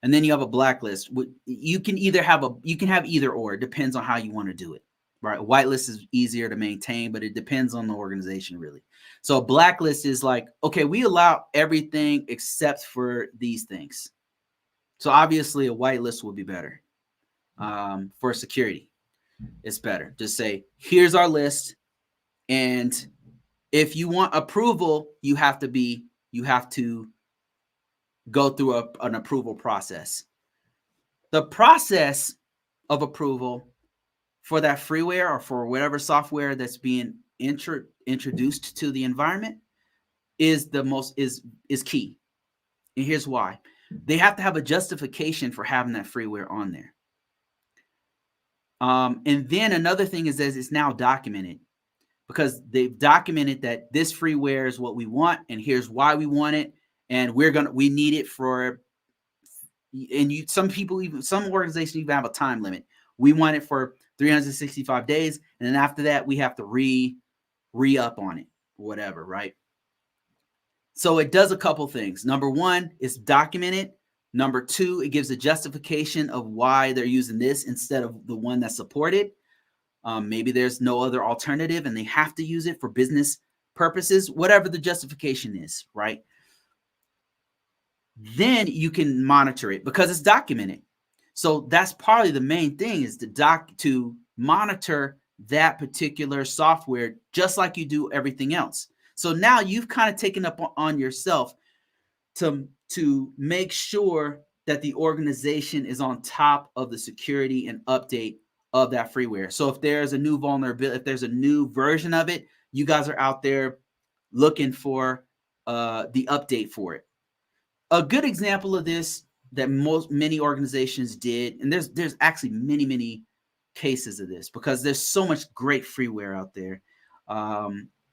And then you have a blacklist. You can have either or. It depends on how you want to do it, right? A whitelist is easier to maintain, but it depends on the organization, really. So a blacklist is like, okay, we allow everything except for these things. So obviously a whitelist would be better for security. It's better. Just say, here's our list, and If you want approval, you have to go through an approval process. The process of approval for that freeware or for whatever software that's being introduced to the environment is key. And here's why. They have to have a justification for having that freeware on there. And then another thing is that it's now documented, because they've documented that this freeware is what we want, and here's why we want it, and we need it for, and some organizations even have a time limit. We want it for 365 days, and then after that we have to re-up on it, whatever, right? So it does a couple things. Number one, it's documented. Number two, it gives a justification of why they're using this instead of the one that's supported. Maybe there's no other alternative and they have to use it for business purposes, whatever the justification is, right? Then you can monitor it because it's documented. So that's probably the main thing, is to monitor that particular software just like you do everything else. So now you've kind of taken up on yourself to make sure that the organization is on top of the security and update of that freeware. So if there's a new vulnerability, if there's a new version of it, you guys are out there looking for the update for it. A good example of this that many organizations did, and there's actually many cases of this because there's so much great freeware out there.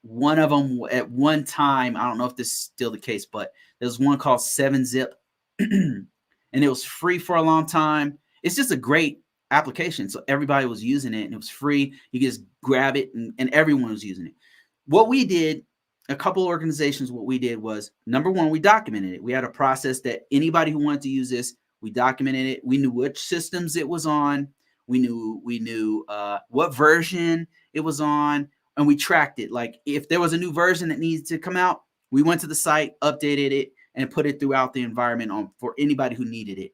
One of them at one time, I don't know if this is still the case, but there's one called 7-Zip, and it was free for a long time. It's just a great application. So everybody was using it and it was free. You just grab it and everyone was using it. What we did, a couple of organizations, what we did was, number one, we documented it. We had a process that anybody who wanted to use this, we documented it. We knew which systems it was on. We knew what version it was on, and we tracked it. Like if there was a new version that needed to come out, we went to the site, updated it, and put it throughout the environment for anybody who needed it.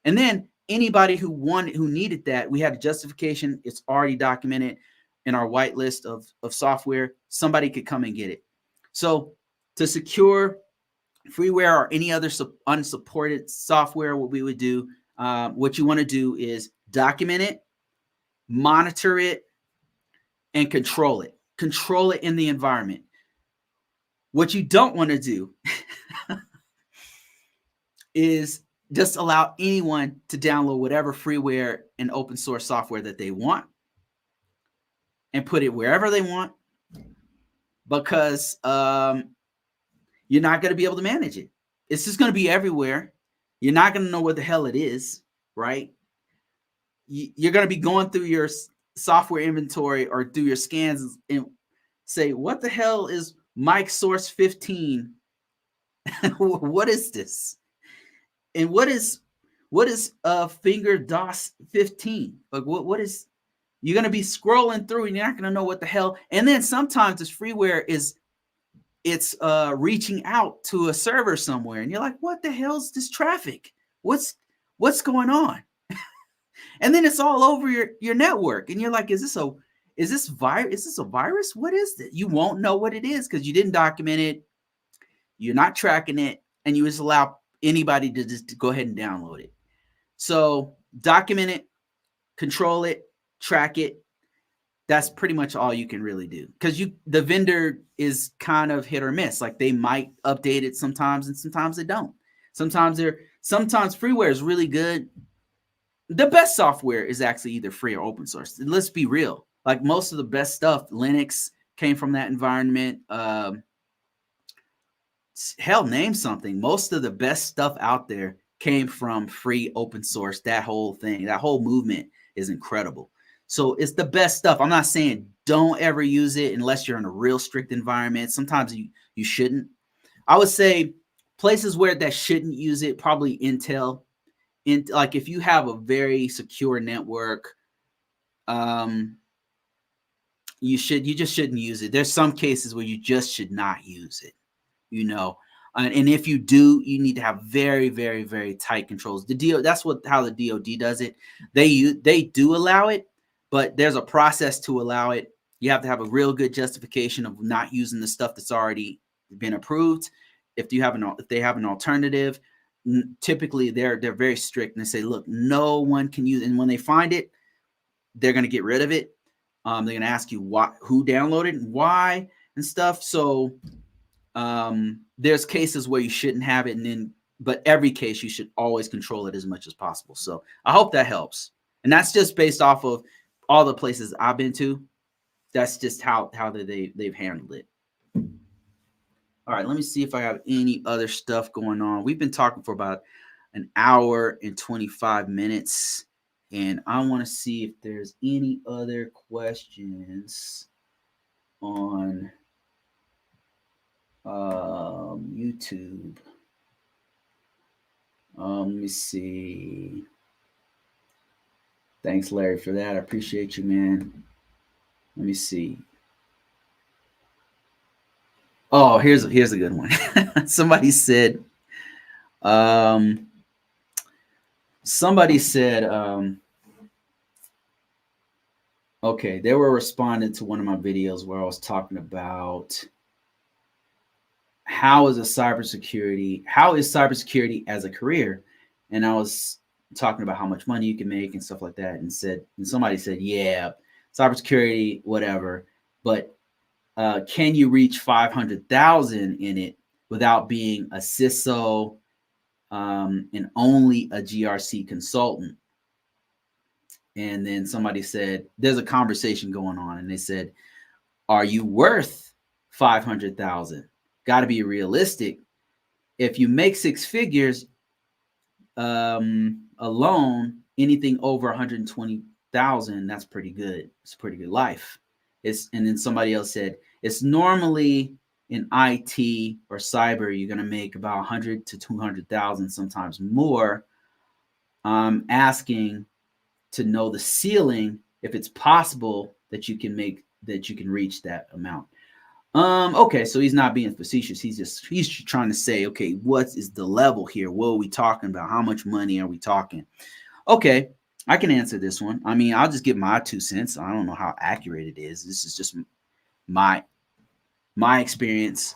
And then anybody who needed that, we had a justification. It's already documented in our whitelist of software. Somebody could come and get it. So to secure freeware or any other unsupported software, what we would do, what you want to do is document it, monitor it, and control it. Control it in the environment. What you don't want to do is just allow anyone to download whatever freeware and open source software that they want and put it wherever they want, because you're not going to be able to manage it. It's just going to be everywhere. You're not going to know what the hell it is, right? You're going to be going through your software inventory or through your scans and say, what the hell is Mike Source 15? What is this? And what is Finger DOS 15? Like what is, you're going to be scrolling through and you're not going to know what the hell. And then sometimes this freeware it's reaching out to a server somewhere and you're like, what the hell is this traffic? What's going on? And then it's all over your network and you're like, is this a virus? What is this? You won't know what it is because you didn't document it. You're not tracking it, and you just allow anybody to just go ahead and download it. So document it, control it, track it. That's pretty much all you can really do, because the vendor is kind of hit or miss. Like they might update it sometimes and sometimes they don't. Sometimes freeware is really good. The best software is actually either free or open source. Let's be real. Like most of the best stuff, Linux came from that environment. Hell, name something. Most of the best stuff out there came from free open source. That whole thing, that whole movement is incredible. So it's the best stuff. I'm not saying don't ever use it unless you're in a real strict environment. Sometimes you shouldn't. I would say places where that shouldn't use it, probably Intel. Like if you have a very secure network, you just shouldn't use it. There's some cases where you just should not use it, and if you do, you need to have very, very, very tight controls. That's how the DoD does it. They do allow it, but there's a process to allow it. You have to have a real good justification of not using the stuff that's already been approved. If they have an alternative, typically they're very strict and they say, look, no one can use it. And when they find it, they're going to get rid of it. They're going to ask you who downloaded and why and stuff. So there's cases where you shouldn't have it, but every case you should always control it as much as possible. So I hope that helps. And that's just based off of all the places I've been to. That's just how they've handled it. All right, let me see if I have any other stuff going on. We've been talking for about an hour and 25 minutes, and I want to see if there's any other questions on YouTube. Let me see. Thanks, Larry, for that. I appreciate you, man. Let me see. Oh, here's a good one. Somebody said, okay, they were responding to one of my videos where I was talking about how is cybersecurity as a career, and I was talking about how much money you can make and stuff like that, and somebody said, yeah, cybersecurity, whatever, but can you reach 500,000 in it without being a CISO and only a GRC consultant? And then somebody said, there's a conversation going on, and they said, are you worth 500,000? Got to be realistic. If you make six figures alone, anything over 120,000, that's pretty good. It's a pretty good life. And then somebody else said, it's normally in IT or cyber, you're going to make about 100 to 200,000, sometimes more. I'm asking to know the ceiling, if it's possible that you can reach that amount. Okay, so he's not being facetious. He's just trying to say, okay, what is the level here? What are we talking about? How much money are we talking? Okay, I can answer this one. I mean, I'll just give my 2 cents. I don't know how accurate it is. This is just my experience.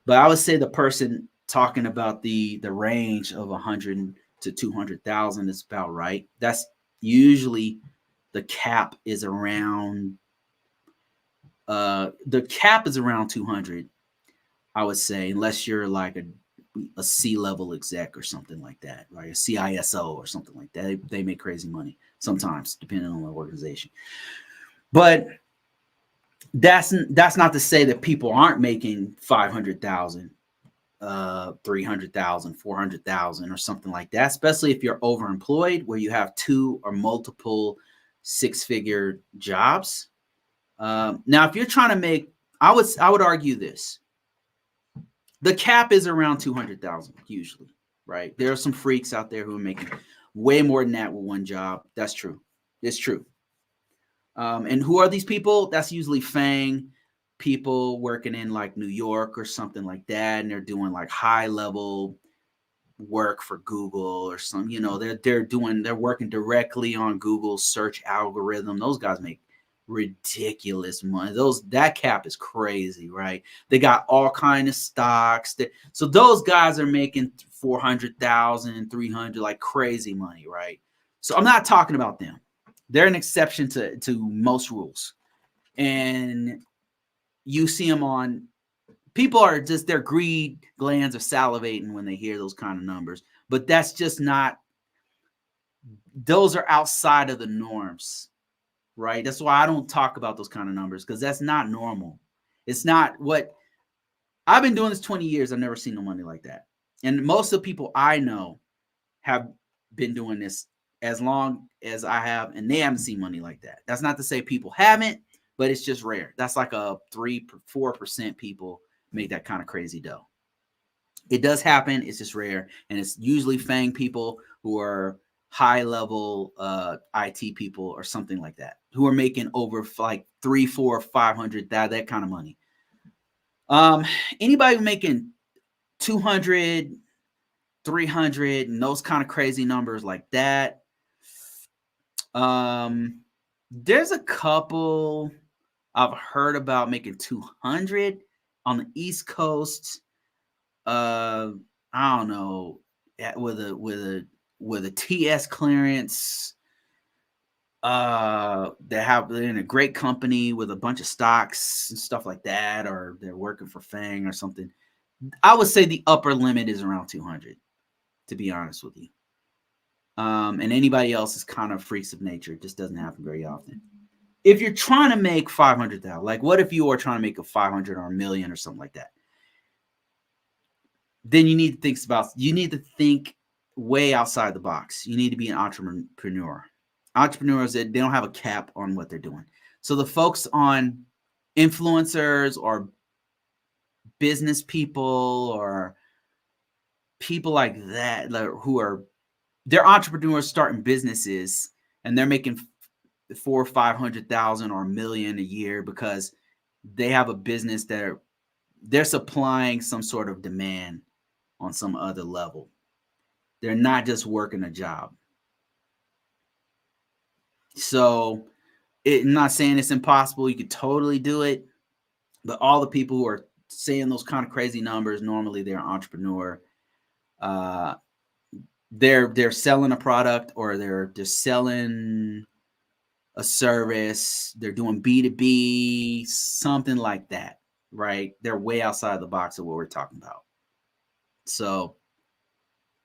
But I would say the person talking about the range of 100 to 200,000 is about right. That's usually the cap is around 200, I would say, unless you're like a C-level exec or something like that, right? A CISO or something like that. They make crazy money sometimes, depending on the organization. But that's not to say that people aren't making 500,000, 300,000, 400,000 or something like that, especially if you're overemployed, where you have 2 or multiple 6-figure jobs. Now, if you're trying to make, I would argue this. The cap is around 200,000 usually, right? There are some freaks out there who are making way more than that with one job. That's true. It's true. And who are these people? That's usually FANG people working in like New York or something like that, and they're doing like high level work for Google or some, they're working directly on Google's search algorithm. Those guys make ridiculous money. That cap is crazy, right? They got all kind of stocks. So those guys are making 400,000, 300, like crazy money, right? So I'm not talking about them. They're an exception to most rules. And you see them on, people are just, their greed glands are salivating when they hear those kind of numbers. But that's just not, those are outside of the norms, right? That's why I don't talk about those kind of numbers, because that's not normal. It's not what, I've been doing this 20 years. I've never seen no money like that. And most of the people I know have been doing this as long as I have, and they haven't seen money like that. That's not to say people haven't, but it's just rare. That's like a 3-4% people make that kind of crazy dough. It does happen. It's just rare. And it's usually FANG people who are high level IT people or something like that, who are making over like 3, 4, 500, that kind of money. Anybody making 200, 300 and those kind of crazy numbers like that, there's a couple I've heard about making 200 on the East Coast. I don't know, with a TS clearance. They're in a great company with a bunch of stocks and stuff like that, or they're working for Fang or something. I would say the upper limit is around 200, to be honest with you. And anybody else is kind of freaks of nature. It just doesn't happen very often. If you're trying to make 500,000, like what if you are trying to make a 500 or a million or something like that? Then you need to think way outside the box. You need to be an entrepreneur. Entrepreneurs, they don't have a cap on what they're doing. So the folks on influencers or business people or people like that, they're entrepreneurs starting businesses and they're making 400,000 or 500,000 or $1 million a year because they have a business that they're supplying some sort of demand on some other level. They're not just working a job. So I'm not saying it's impossible. You could totally do it. But all the people who are saying those kind of crazy numbers, normally they're an entrepreneur. They're selling a product or they're selling a service. They're doing B2B, something like that, right? They're way outside the box of what we're talking about. So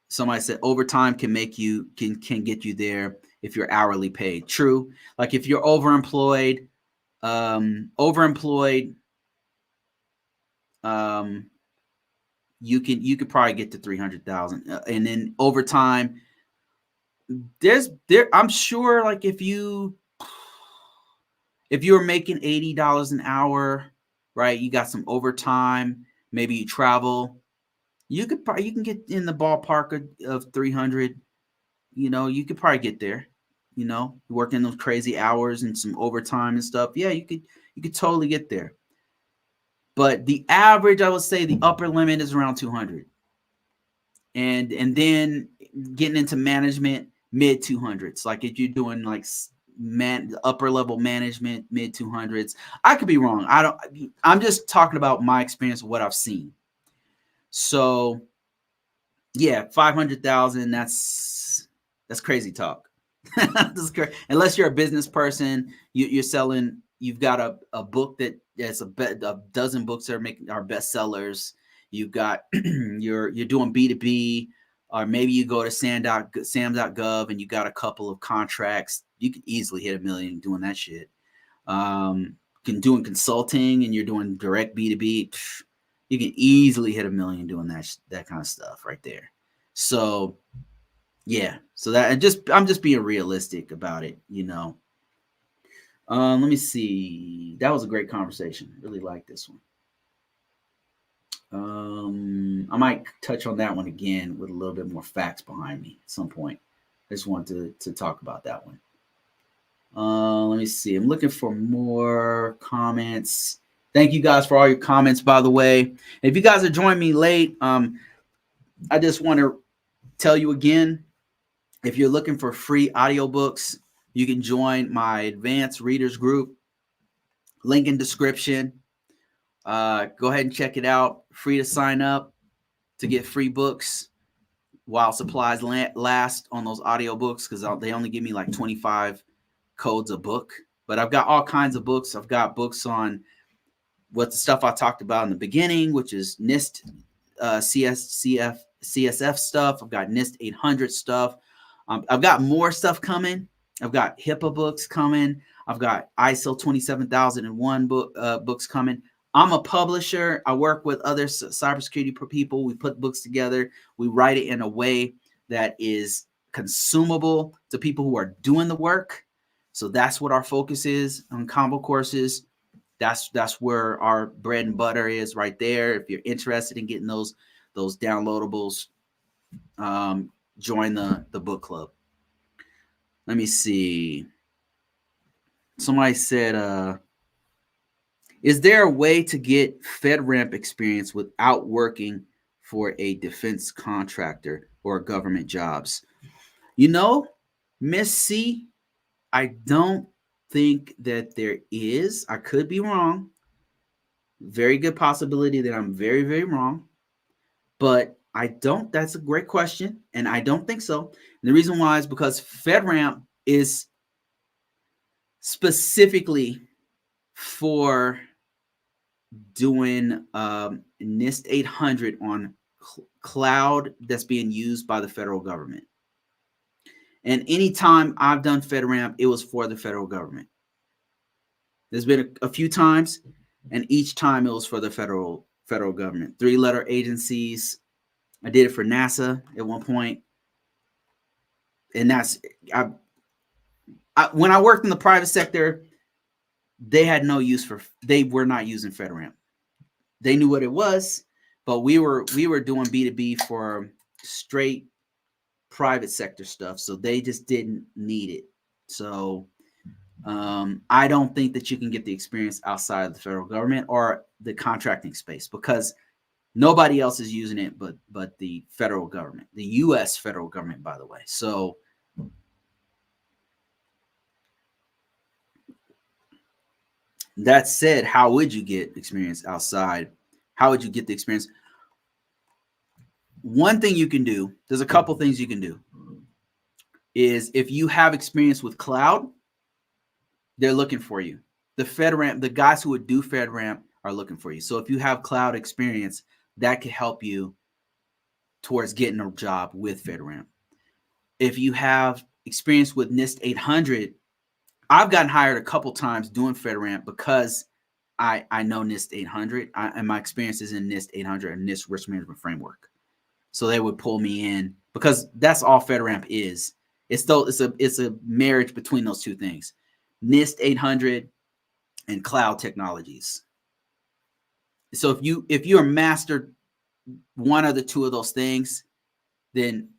somebody said overtime can get you there if you're hourly paid. True. Like if you're overemployed, you could probably get to 300,000, and then overtime. I'm sure, like if you were making $80 an hour, right? You got some overtime. Maybe you travel. You can get in the ballpark of 300. You could probably get there. Working those crazy hours and some overtime and stuff. Yeah, you could totally get there. But the average, I would say, the upper limit is around 200, and then getting into management, mid 200s. Like if you're doing like upper level management, mid 200s. I could be wrong. I'm just talking about my experience of what I've seen. So yeah, 500,000. That's crazy talk. That's crazy. Unless you're a business person, you're selling. You've got a book that's a dozen books that are bestsellers. You've got you're doing B2B, or maybe you go to sam.gov and you got a couple of contracts. You could easily hit $1 million doing that shit. Doing consulting and you're doing direct B2B, you can easily hit $1 million doing that kind of stuff right there. So yeah, so I'm just being realistic about it, Let me see. That was a great conversation. Really like this one. I might touch on that one again with a little bit more facts behind me at some point. I just wanted to talk about that one. Let me see. I'm looking for more comments. Thank you guys for all your comments, by the way. If you guys are joining me late, I just want to tell you again, if you're looking for free audiobooks, you can join my advanced readers group. Link in description. Go ahead and check it out. Free to sign up to get free books while supplies last on those audiobooks, because they only give me like 25 codes a book. But I've got all kinds of books. I've got books on what the stuff I talked about in the beginning, which is NIST, CSF stuff. I've got NIST 800 stuff. I've got more stuff coming. I've got HIPAA books coming. I've got ISO 27001 books coming. I'm a publisher. I work with other cybersecurity people. We put books together. We write it in a way that is consumable to people who are doing the work. So that's what our focus is on Convocourses. That's where our bread and butter is, right there. If you're interested in getting those downloadables, join the book club. Let me see. Somebody said, is there a way to get FedRAMP experience without working for a defense contractor or government jobs? Miss C, I don't think that there is. I could be wrong. Very good possibility that I'm very, very wrong. But I don't. That's a great question, and I don't think so. And the reason why is because FedRAMP is specifically for doing NIST 800 on cloud that's being used by the federal government. And anytime I've done FedRAMP, it was for the federal government. There's been a few times, and each time it was for the federal government. 3-letter agencies. I did it for NASA at one point, and that's when I worked in the private sector, they had no use for. They were not using FedRAMP. They knew what it was, but we were doing B2B for straight private sector stuff, so they just didn't need it. So I don't think that you can get the experience outside of the federal government or the contracting space, because nobody else is using it but the federal government, the U.S. federal government, by the way. So that said, how would you get experience outside? How would you get the experience? One thing you can do, there's a couple things you can do, is if you have experience with cloud, they're looking for you. The FedRAMP, the guys who would do FedRAMP are looking for you. So if you have cloud experience, that could help you towards getting a job with FedRAMP. If you have experience with NIST 800, I've gotten hired a couple times doing FedRAMP because I know NIST 800 and my experience is in NIST 800 and NIST Risk Management Framework. So they would pull me in because that's all FedRAMP is. It's a marriage between those two things, NIST 800 and cloud technologies. So if you're mastered one or the two of those things, then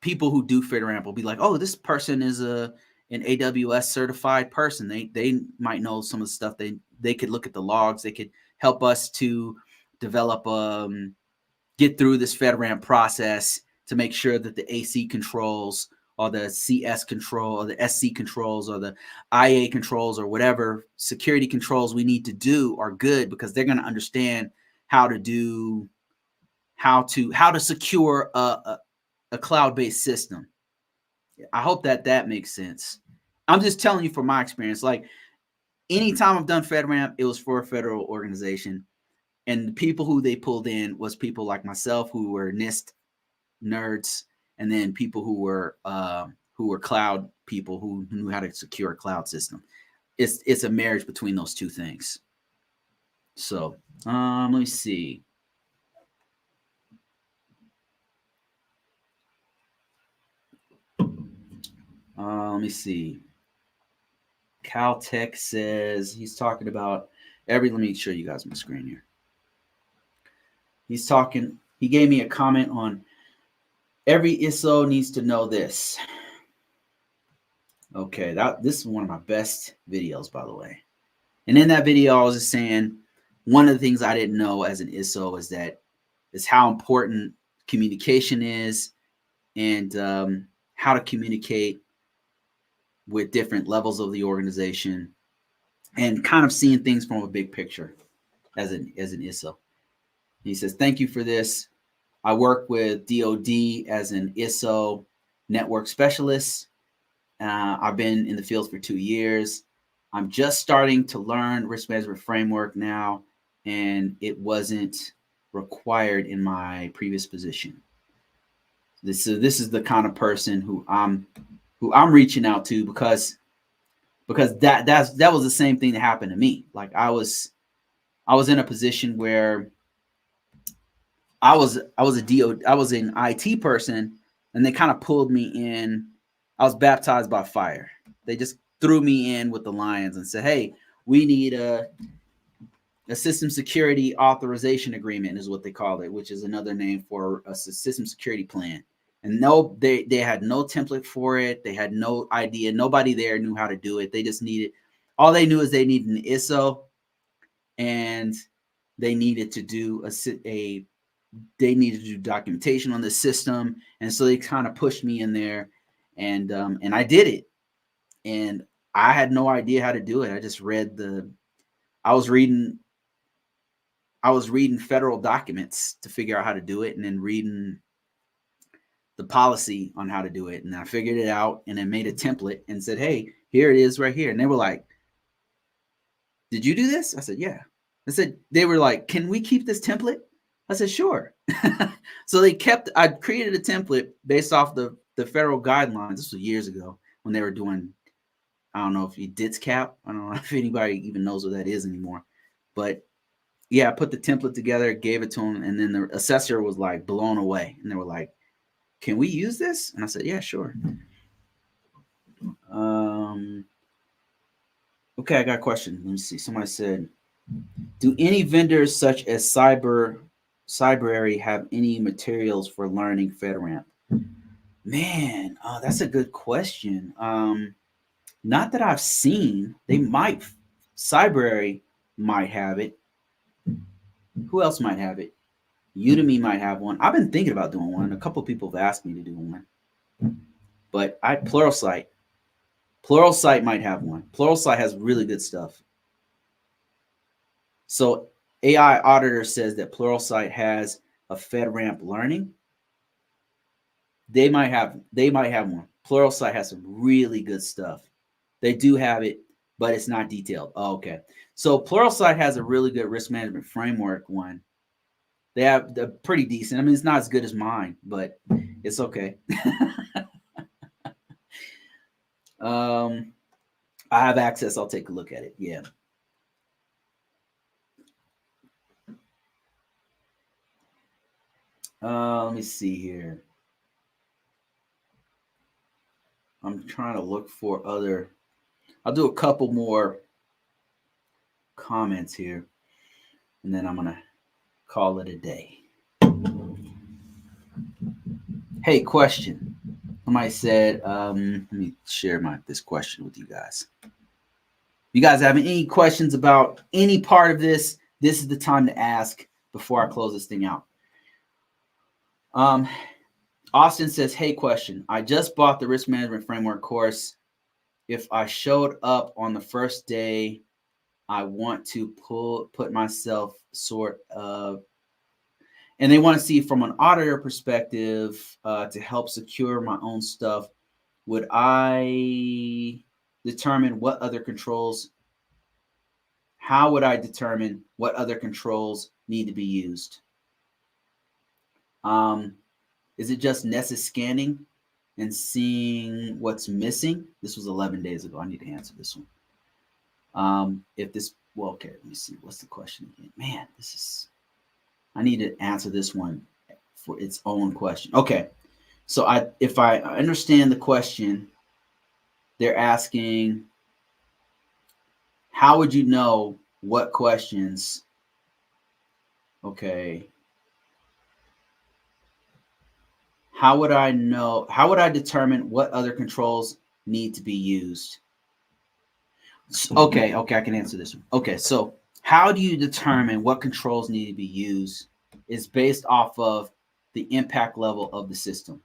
people who do FedRAMP will be like, oh, this person is an AWS certified person. They might know some of the stuff. They could look at the logs. They could help us to develop, get through this FedRAMP process to make sure that the AC controls or the CS control or the SC controls or the IA controls or whatever security controls we need to do are good, because they're going to understand how to secure a cloud-based system. I hope that makes sense. I'm just telling you from my experience. Like, anytime I've done FedRAMP, it was for a federal organization. And the people who they pulled in was people like myself who were NIST nerds, and then people who were cloud people who knew how to secure a cloud system. It's a marriage between those two things. So let me see. Let me see. Caltech says he's talking about let me show you guys my screen here. He gave me a comment on every ISO needs to know this. Okay, this is one of my best videos, by the way. And in that video, I was just saying one of the things I didn't know as an ISO is how important communication is, and how to communicate with different levels of the organization, and kind of seeing things from a big picture as an ISO. He says, thank you for this. I work with DoD as an ISO network specialist. I've been in the field for 2 years. I'm just starting to learn risk management framework now, and it wasn't required in my previous position. This is the kind of person who I'm reaching out to, because that was the same thing that happened to me. Like, I was in a position where I was an IT person, and they kind of pulled me in. I was baptized by fire. They just threw me in with the lions and said, hey, we need a system security authorization agreement, is what they call it, which is another name for a system security plan. And no, they had no template for it. They had no idea. Nobody there knew how to do it. They just all they knew is they needed an ISO, and they needed to do they needed to do documentation on the system. And so they kind of pushed me in there, and I did it. and I had no idea how to do it. I just read I was reading federal documents to figure out how to do it, and then reading the policy on how to do it. And I figured it out and then made a template and said, hey, here it is right here. And they were like, did you do this? I said, yeah. They were like, can we keep this template? I said, sure. So I created a template based off the federal guidelines. This was years ago when they were doing, I don't know if you DITS cap. I don't know if anybody even knows what that is anymore. But yeah, I put the template together, gave it to them. And then the assessor was like blown away. And they were like, can we use this? And I said, yeah, sure. Okay, I got a question. Let me see. Somebody said, do any vendors such as Cybrary have any materials for learning FedRAMP? Man, that's a good question. Not that I've seen. They might. Cybrary might have it. Who else might have it? Udemy might have one. I've been thinking about doing one. A couple of people have asked me to do one. But Pluralsight might have one. Pluralsight has really good stuff. So AI Auditor says that Pluralsight has a FedRAMP learning. They might have one. Pluralsight has some really good stuff. They do have it, but it's not detailed. Oh, okay. So Pluralsight has a really good risk management framework one. They're pretty decent. I mean, it's not as good as mine, but it's okay. I have access. I'll take a look at it. Yeah. Let me see here. I'm trying to look for other. I'll do a couple more comments here, and then I'm gonna call it a day. Hey, question. Somebody said, let me share this question with you guys. You guys have any questions about any part of this? This is the time to ask before I close this thing out. Austin says, hey, question. I just bought the risk management framework course. If I showed up on the first day, I want to put myself sort of, and they want to see from an auditor perspective to help secure my own stuff. Would I determine what other controls? How would I determine what other controls need to be used? Is it just Nessus scanning and seeing what's missing? This was 11 days ago. I need to answer this one. Okay, let me see. What's the question again? Man, I need to answer this one for its own question. Okay, so if I understand the question, they're asking, how would you know what questions? Okay. How would I determine what other controls need to be used? Okay, I can answer this one. Okay, so how do you determine what controls need to be used is based off of the impact level of the system.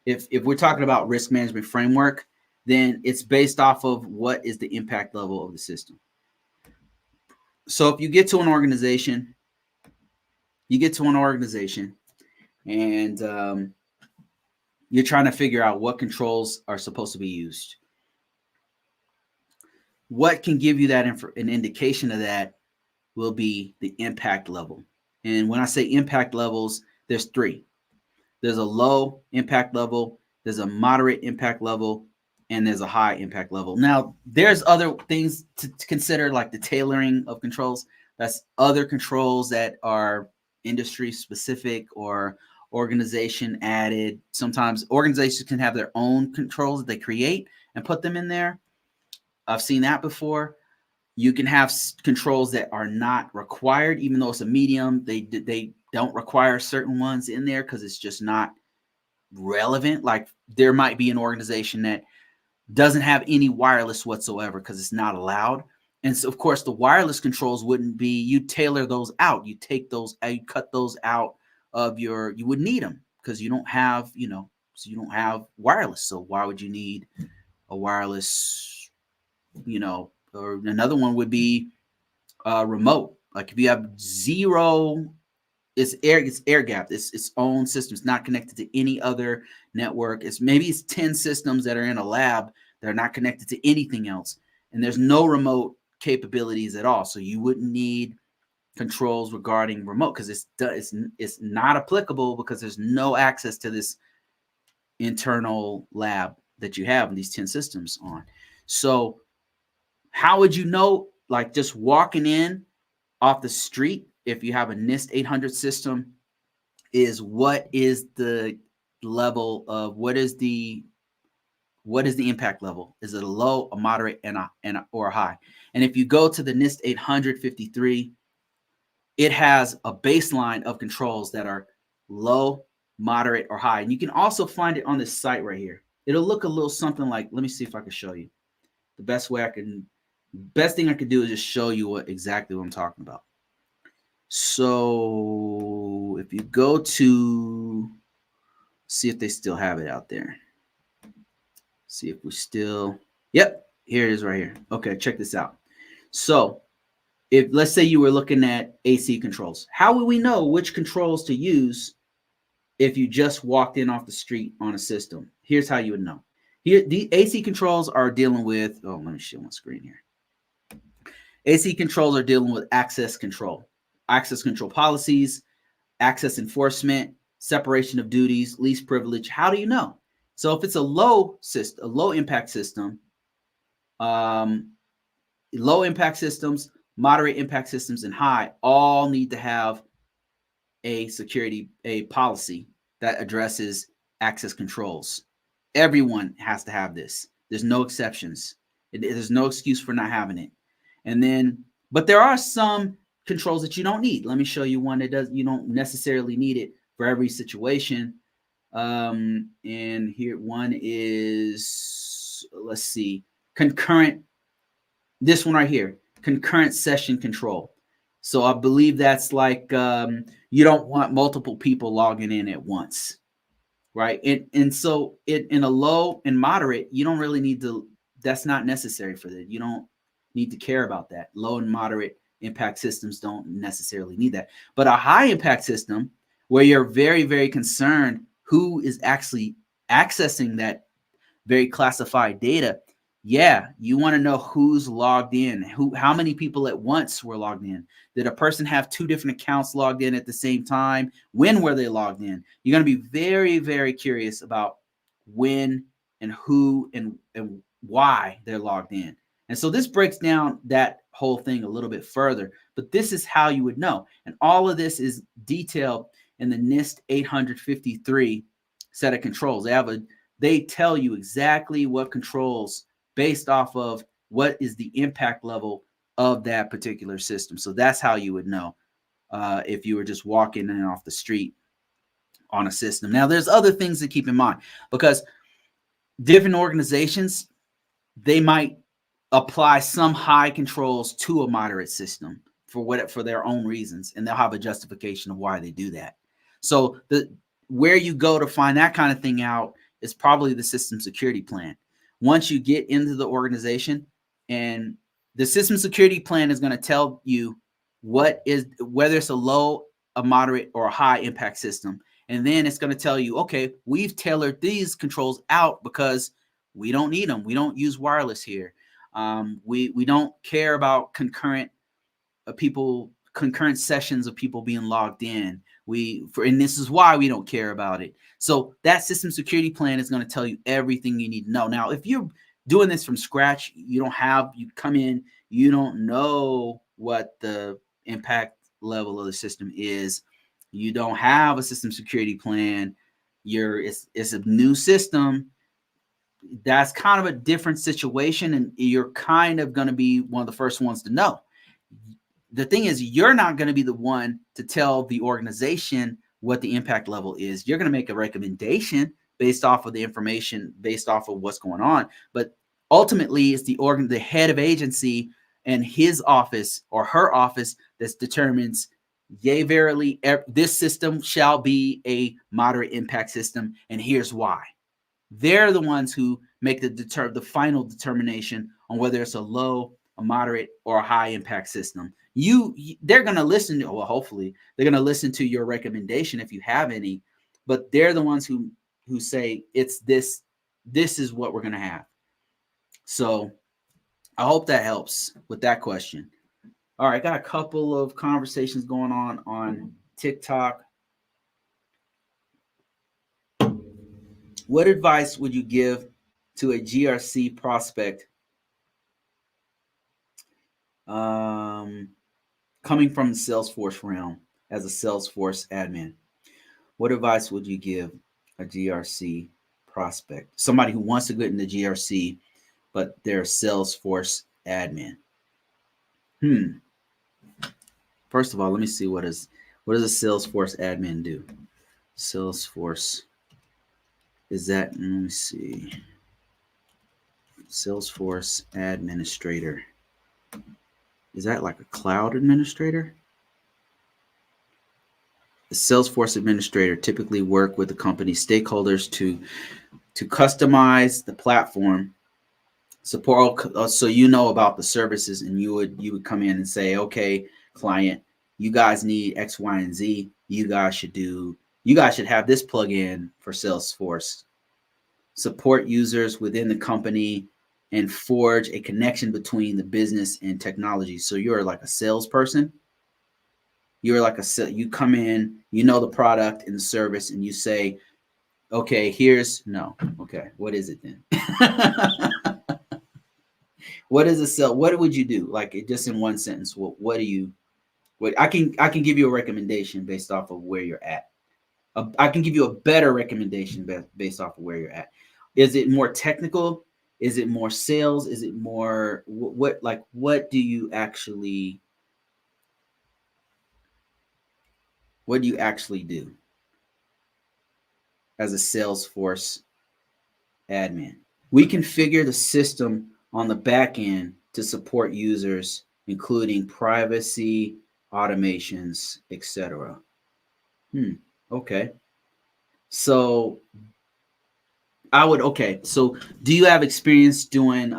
If we're talking about risk management framework, then it's based off of what is the impact level of the system. So if you get to an organization, and you're trying to figure out what controls are supposed to be used. What can give you that an indication of that will be the impact level. And when I say impact levels, there's three. There's a low impact level, there's a moderate impact level, and there's a high impact level. Now, there's other things to consider, like the tailoring of controls. That's other controls that are industry specific or organization added. Sometimes organizations can have their own controls that they create and put them in there. I've seen that before. You can have controls that are not required, even though it's a medium. They don't require certain ones in there because it's just not relevant. Like there might be an organization that doesn't have any wireless whatsoever because it's not allowed. And so, of course, the wireless controls wouldn't be, you tailor those out. You take those, you cut those out of you would need them because you don't have, so you don't have wireless. So why would you need a wireless, or another one would be remote. Like if you have zero, it's air gapped. It's its own system. It's not connected to any other network. It's 10 systems that are in a lab that are not connected to anything else. And there's no remote capabilities at all. So you wouldn't need controls regarding remote because it's not applicable because there's no access to this internal lab that you have these 10 systems on. So how would you know, like just walking in off the street, if you have a NIST 800 system, is what is the level of what is the impact level? Is it a low, a moderate, or a high? And if you go to the NIST 853, it has a baseline of controls that are low, moderate, or high. And you can also find it on this site right here. It'll look a little something like, let me see if I can show you. The best thing I could do is just show you exactly what I'm talking about. So if you go to, see if they still have it out there. See if we still, yep, here it is right here. Okay, check this out. So if let's say you were looking at AC controls, how would we know which controls to use if you just walked in off the street on a system? Here's how you would know. Here, the AC controls are dealing with, let me show my screen here. AC controls are dealing with access control policies, access enforcement, separation of duties, least privilege. How do you know? So if it's a low impact system, low impact systems, moderate impact systems, and high all need to have a policy that addresses access controls. Everyone has to have this. There's no exceptions. There's no excuse for not having it. And then, but there are some controls that you don't need. Let me show you one that you don't necessarily need it for every situation. And here one is, let's see, concurrent. This one right here, concurrent session control. So I believe that's like you don't want multiple people logging in at once, right? And so in a low and moderate, you don't really need to. That's not necessary for that. You don't need to care about that. Low and moderate impact systems don't necessarily need that. But a high impact system where you're very, very concerned who is actually accessing that very classified data, yeah, you want to know who's logged in, how many people at once were logged in. Did a person have 2 different accounts logged in at the same time? When were they logged in? You're going to be very, very curious about when and who and why they're logged in. And so this breaks down that whole thing a little bit further, but this is how you would know. And all of this is detailed in the NIST 853 set of controls. They tell you exactly what controls based off of what is the impact level of that particular system. So that's how you would know if you were just walking in off the street on a system. Now, there's other things to keep in mind because different organizations, they might apply some high controls to a moderate system for their own reasons, and they'll have a justification of why they do that. So where you go to find that kind of thing out is probably the system security plan. Once you get into the organization, and the system security plan is going to tell you whether it's a low, a moderate, or a high impact system. And then it's going to tell you, okay, we've tailored these controls out because we don't need them. We don't use wireless here. We don't care about concurrent sessions of people being logged in. And this is why we don't care about it. So that system security plan is going to tell you everything you need to know. Now, if you're doing this from scratch, you come in, you don't know what the impact level of the system is. You don't have a system security plan. It's a new system. That's kind of a different situation, and you're kind of going to be one of the first ones to know. The thing is, you're not going to be the one to tell the organization what the impact level is. You're going to make a recommendation based off of the information, based off of what's going on. But ultimately, it's the head of agency and his office or her office that determines, yea, verily, this system shall be a moderate impact system, and here's why. They're the ones who make the final determination on whether it's a low, a moderate, or a high impact system. They're going to listen to, well, hopefully they're going to listen to your recommendation if you have any, but they're the ones who say it's this is what we're going to have. So I hope that helps with that question. All right, got a couple of conversations going on TikTok. What advice would you give to a GRC prospect coming from the Salesforce realm as a Salesforce admin? What advice would you give a GRC prospect? Somebody who wants to get into GRC, but they're a Salesforce admin. First of all, let me see what does a Salesforce admin do? Salesforce is that? Let me see. Salesforce administrator. Is that like a cloud administrator? The Salesforce administrator typically work with the company stakeholders to customize the platform, support. So you know about the services, and you would come in and say, okay, client, you guys need X, Y, and Z. You guys should have this plugin for Salesforce. Support users within the company and forge a connection between the business and technology. So you're like a salesperson. You're like you come in, you know the product and the service, and you say, okay, okay, what is it then? What is a sell? What would you do? Like just in one sentence, what do you? What I can give you a recommendation based off of where you're at. I can give you a better recommendation based off of where you're at. Is it more technical? Is it more sales? Is it more what do you actually do as a Salesforce admin? We configure the system on the back end to support users, including privacy, automations, etc. Okay. So so do you have experience doing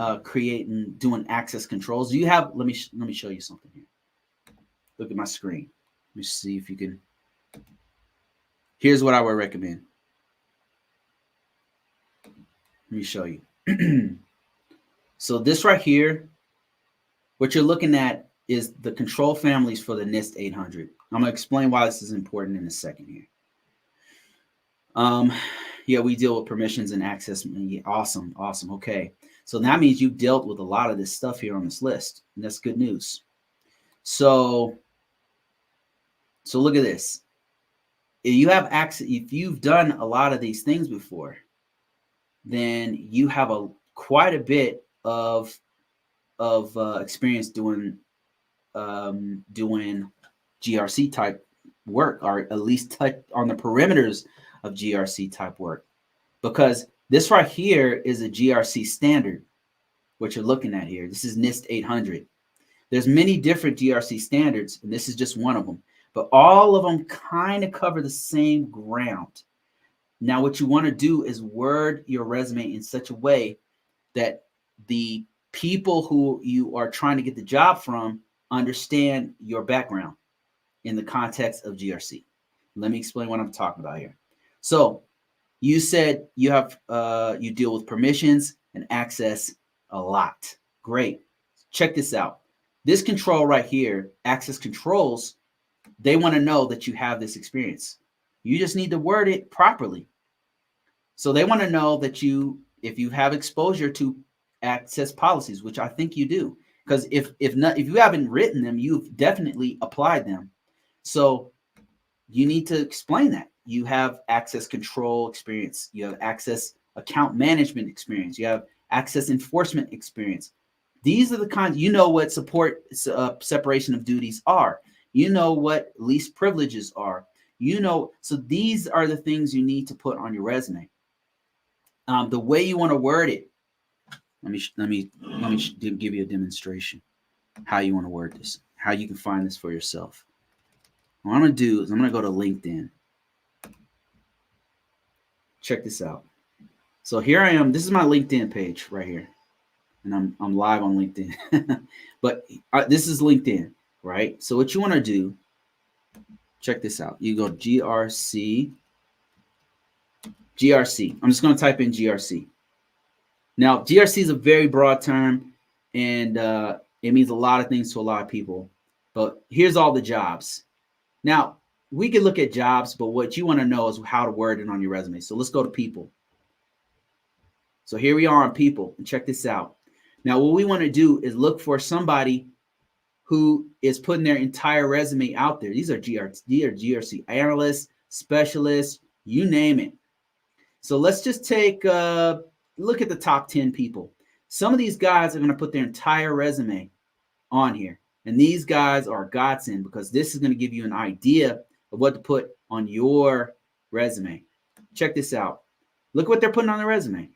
doing access controls? Do you have, let me show you something here. Look at my screen. Let me see if you can. Here's what I would recommend. Let me show you. So this right here, what you're looking at is the control families for the NIST 800. I'm going to explain why this is important in a second here. Yeah, we deal with permissions and access. Awesome. Okay. So that means you've dealt with a lot of this stuff here on this list, and that's good news. So look at this. If you have access, if you've done a lot of these things before, then you have quite a bit of experience doing GRC type work, or at least touch on the perimeters of GRC type work, because this right here is a GRC standard, what you're looking at here. This is NIST 800. There's many different GRC standards, and this is just one of them, but all of them kind of cover the same ground. Now, what you want to do is word your resume in such a way that the people who you are trying to get the job from understand your background in the context of GRC. Let me explain what I'm talking about here. So you said you have you deal with permissions and access a lot. Great. Check this out. This control right here, access controls, they want to know that you have this experience. You just need to word it properly. So they want to know that if you have exposure to access policies, which I think you do, because if you haven't written them, you've definitely applied them. So you need to explain that you have access control experience, you have access account management experience, you have access enforcement experience. These are the kinds, what separation of duties are. You know what least privileges are. So these are the things you need to put on your resume. The way you want to word it. Let me give you a demonstration how you want to word this, how you can find this for yourself. What I'm going to do is I'm going to go to LinkedIn. Check this out. So here I am. This is my LinkedIn page right here, and I'm live on LinkedIn. But this is LinkedIn, right? So what you want to do, check this out. You go GRC. GRC. I'm just going to type in GRC. Now, GRC is a very broad term, and it means a lot of things to a lot of people. But here's all the jobs. Now, we can look at jobs, but what you want to know is how to word it on your resume. So let's go to people. So here we are on people, and check this out. Now, what we want to do is look for somebody who is putting their entire resume out there. These are GRC analysts, specialists, you name it. So let's just take a look at the top 10 people. Some of these guys are going to put their entire resume on here. And these guys are godsend because this is going to give you an idea of what to put on your resume. Check this out. Look what they're putting on their resume.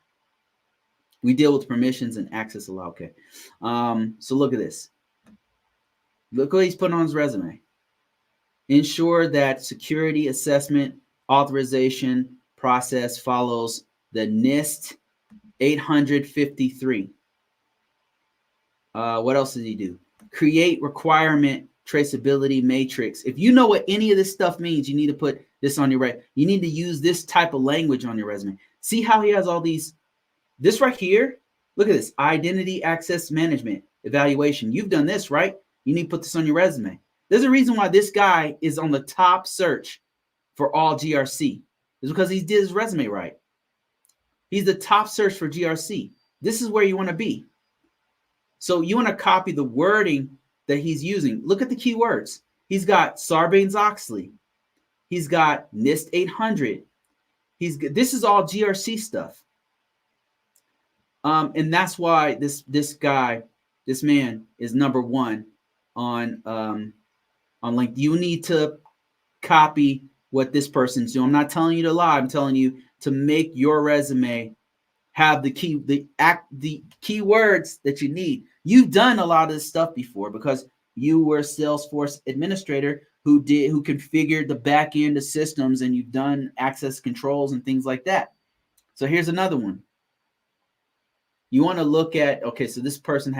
We deal with permissions and access allowed. Okay. So look at this. Look what he's putting on his resume. Ensure that security assessment authorization process follows the NIST 853. What else does he do? Create requirement traceability matrix. If you know what any of this stuff means, you need to put this on your resume. You need to use this type of language on your resume. See how he has all these. This right here, look at this. Identity access management evaluation. You've done this, right? You need to put this on your resume. There's a reason why this guy is on the top search for all GRC. It's because he did his resume right. He's the top search for GRC. This is where you want to be. So you want to copy the wording that he's using. Look at the keywords. He's got Sarbanes-Oxley. He's got NIST 800. This is all GRC stuff. And that's why this man is number one on LinkedIn. You need to copy what this person's doing. I'm not telling you to lie. I'm telling you to make your resume have the keywords that you need. You've done a lot of this stuff before because you were a Salesforce administrator who configured the back end of systems, and you've done access controls and things like that. So here's another one. You want to look at, okay, so this person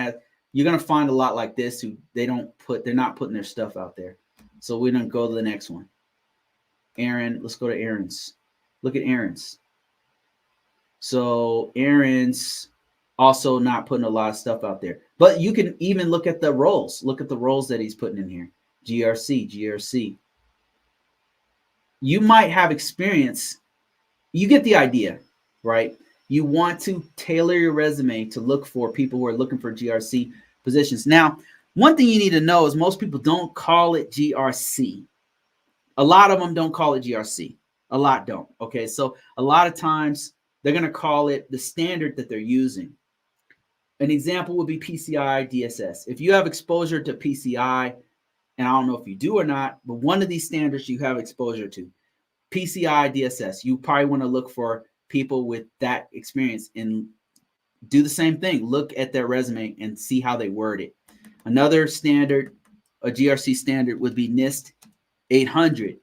you're going to find a lot like this who they're not putting their stuff out there. So we're going to go to the next one. Aaron, let's go to Aaron's. Look at Aaron's. So Aaron's also not putting a lot of stuff out there. But you can even look at the roles. Look at the roles that he's putting in here. GRC. You might have experience. You get the idea, right? You want to tailor your resume to look for people who are looking for GRC positions. Now, one thing you need to know is most people don't call it GRC. A lot of them don't call it GRC. A lot don't. Okay, so a lot of times they're going to call it the standard that they're using. An example would be PCI DSS. If you have exposure to PCI, and I don't know if you do or not, but one of these standards you have exposure to, PCI DSS, you probably want to look for people with that experience and do the same thing. Look at their resume and see how they word it. Another standard, a GRC standard, would be NIST 800.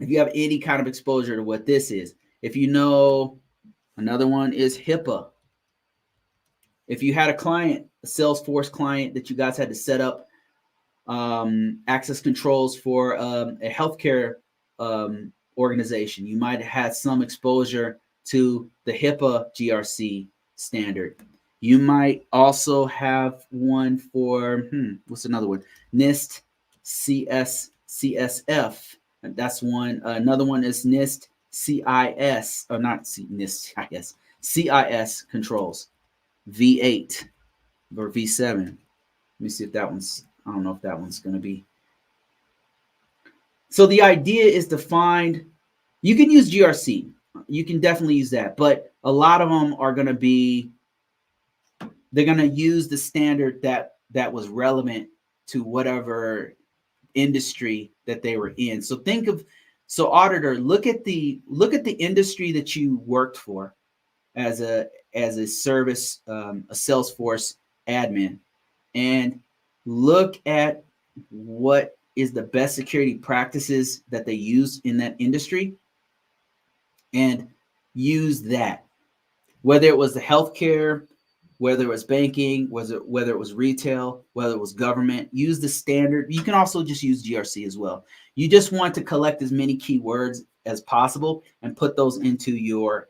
If you have any kind of exposure to what this is, if you know, another one is HIPAA. If you had a client, a Salesforce client that you guys had to set up access controls for a healthcare organization, you might have had some exposure to the HIPAA GRC standard. You might also have one for, what's another one? NIST CSF. That's one. Another one is NIST CIS, or not NIST CIS, CIS controls, V8 or V7. Let me see if that one's, I don't know if that one's going to be. So the idea is to find, you can use GRC. You can definitely use that. But a lot of them are going to be, they're going to use the standard that was relevant to whatever industry that they were in. So auditor, look at the industry that you worked for as a service, a Salesforce admin, and look at what is the best security practices that they use in that industry, and use that. Whether it was the healthcare, whether it was banking, whether it was retail, whether it was government, use the standard. You can also just use GRC as well. You just want to collect as many keywords as possible and put those into your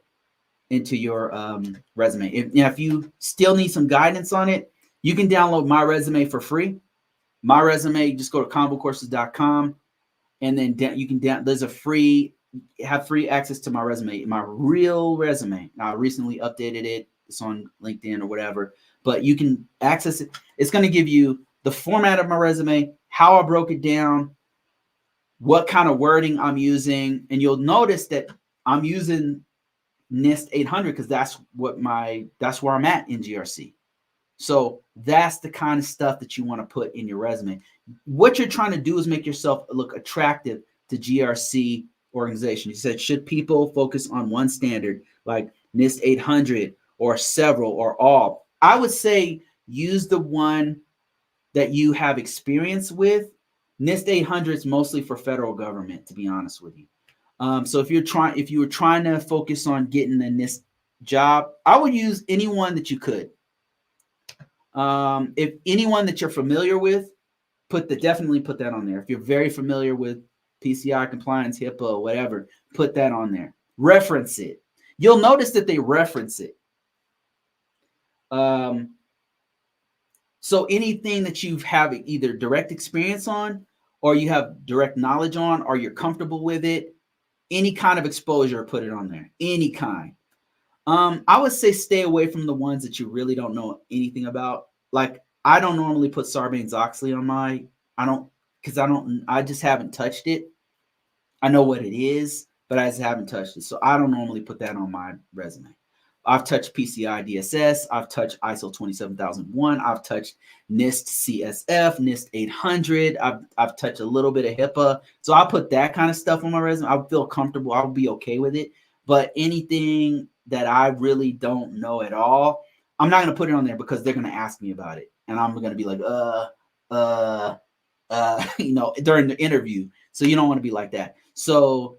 resume. If you still need some guidance on it, you can download my resume for free. My resume, you just go to convocourses.com, and then you can there's a free access to my resume, my real resume. Now I recently updated it. It's on LinkedIn or whatever, but you can access it. It's going to give you the format of my resume, how I broke it down, what kind of wording I'm using, and you'll notice that I'm using NIST 800 because that's where I'm at in GRC. So that's the kind of stuff that you want to put in your resume. What you're trying to do is make yourself look attractive to GRC organization. You said, should people focus on one standard like NIST 800 or several or all? I would say use the one that you have experience with. NIST 800 is mostly for federal government, to be honest with you. So if you were trying to focus on getting a NIST job, I would use anyone that you could. If anyone that you're familiar with, definitely put that on there. If you're very familiar with PCI compliance, HIPAA, whatever, put that on there. Reference it. You'll notice that they reference it. So anything that you have either direct experience on, or you have direct knowledge on, or you're comfortable with it, any kind of exposure, put it on there. Any kind. I would say stay away from the ones that you really don't know anything about. Like, I don't normally put Sarbanes-Oxley on I just haven't touched it. I know what it is, but I just haven't touched it. So I don't normally put that on my resume. I've touched PCI DSS. I've touched ISO 27001. I've touched NIST CSF, NIST 800. I've touched a little bit of HIPAA. So I'll put that kind of stuff on my resume. I'll feel comfortable. I'll be okay with it. But anything that I really don't know at all, I'm not going to put it on there because they're going to ask me about it. And I'm going to be like, during the interview. So you don't want to be like that. So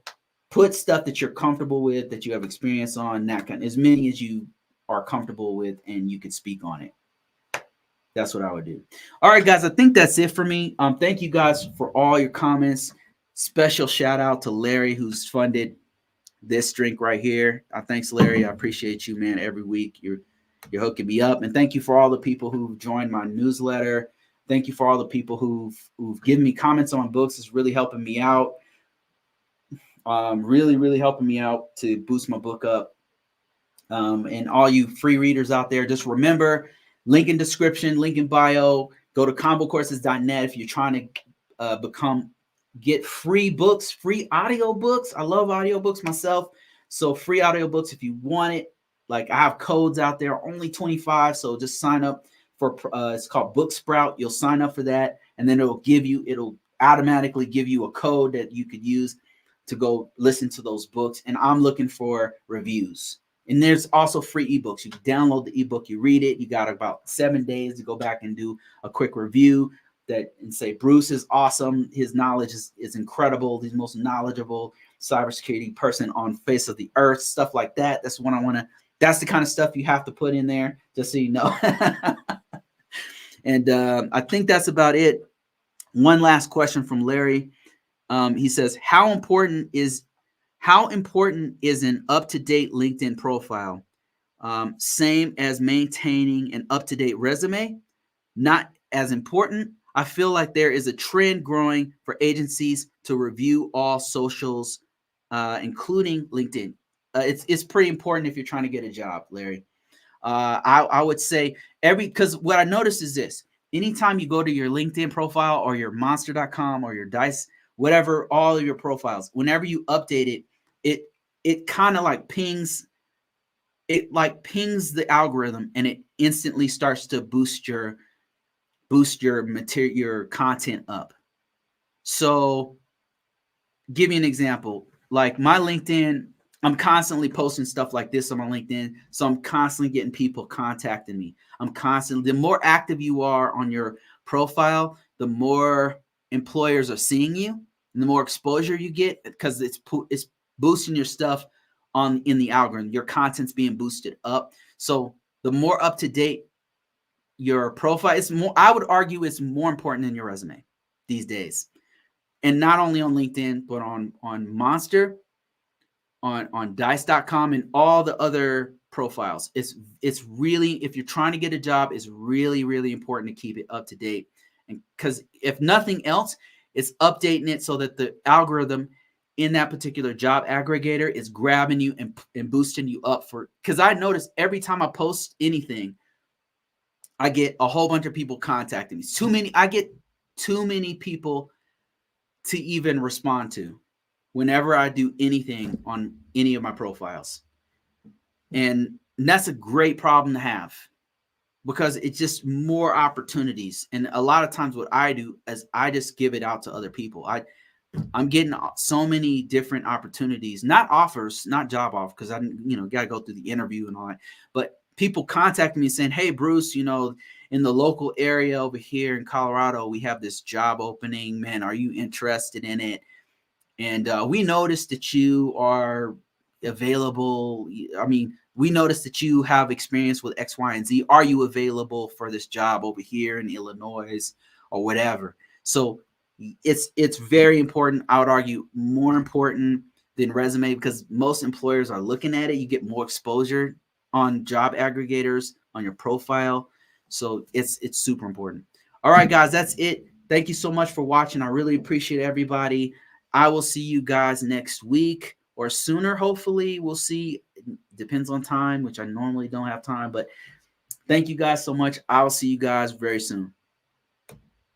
put stuff that you're comfortable with, that you have experience on, as many as you are comfortable with, and you can speak on it. That's what I would do. All right, guys, I think that's it for me. Thank you guys for all your comments. Special shout out to Larry, who's funded this drink right here. Thanks, Larry. I appreciate you, man. Every week you're hooking me up. And thank you for all the people who've joined my newsletter. Thank you for all the people who've given me comments on books. It's really helping me out. Really, really helping me out to boost my book up. And all you free readers out there, just remember, link in description, link in bio. Go to convocourses.net if you're trying to get free books, free audio books. I love audio books myself. So free audio books if you want it. Like, I have codes out there, only 25. So just sign up for it's called Book Sprout. You'll sign up for that, and then it'll automatically give you a code that you could use to go listen to those books. And I'm looking for reviews. And there's also free ebooks. You can download the ebook, you read it. You got about 7 days to go back and do a quick review and say, Bruce is awesome. His knowledge is incredible. He's the most knowledgeable cybersecurity person on face of the earth, stuff like that. That's what I want to, that's the kind of stuff you have to put in there, just so you know. And I think that's about it. One last question from Larry. He says, how important is an up-to-date LinkedIn profile? Same as maintaining an up-to-date resume? Not as important. I feel like there is a trend growing for agencies to review all socials, including LinkedIn. It's pretty important if you're trying to get a job, Larry. I would say because what I noticed is this: anytime you go to your LinkedIn profile or your monster.com or your Dice, whatever, all of your profiles, whenever you update it kind of like pings the algorithm, and it instantly starts to boost your material, your content up. So give you an example, like my LinkedIn, I'm constantly posting stuff like this on my LinkedIn. So I'm constantly getting people contacting me. The more active you are on your profile, the more employers are seeing you and the more exposure you get, because it's boosting your stuff in the algorithm. Your content's being boosted up. So the more up to date your profile is, more, I would argue, it's more important than your resume these days. And not only on LinkedIn, but on Monster, on dice.com, and all the other profiles. It's really, if you're trying to get a job, it's really, really important to keep it up to date. And because if nothing else, it's updating it so that the algorithm in that particular job aggregator is grabbing you and boosting you up for, because I notice every time I post anything, I get a whole bunch of people contacting me. I get too many people to even respond to whenever I do anything on any of my profiles. And that's a great problem to have, because it's just more opportunities. And a lot of times what I do is I just give it out to other people. I'm getting so many different opportunities, not offers, not job offers, because I got to go through the interview and all that, but people contacting me saying, hey, Bruce, in the local area over here in Colorado, we have this job opening, man, are you interested in it? And we noticed that you are available. I mean, we noticed that you have experience with X, Y, and Z. Are you available for this job over here in Illinois or whatever? So it's very important. I would argue more important than resume, because most employers are looking at it. You get more exposure on job aggregators on your profile. So it's super important. All right, guys, that's it. Thank you so much for watching. I really appreciate everybody. I will see you guys next week or sooner. Hopefully, we'll see. It depends on time, which I normally don't have time. But thank you guys so much. I'll see you guys very soon.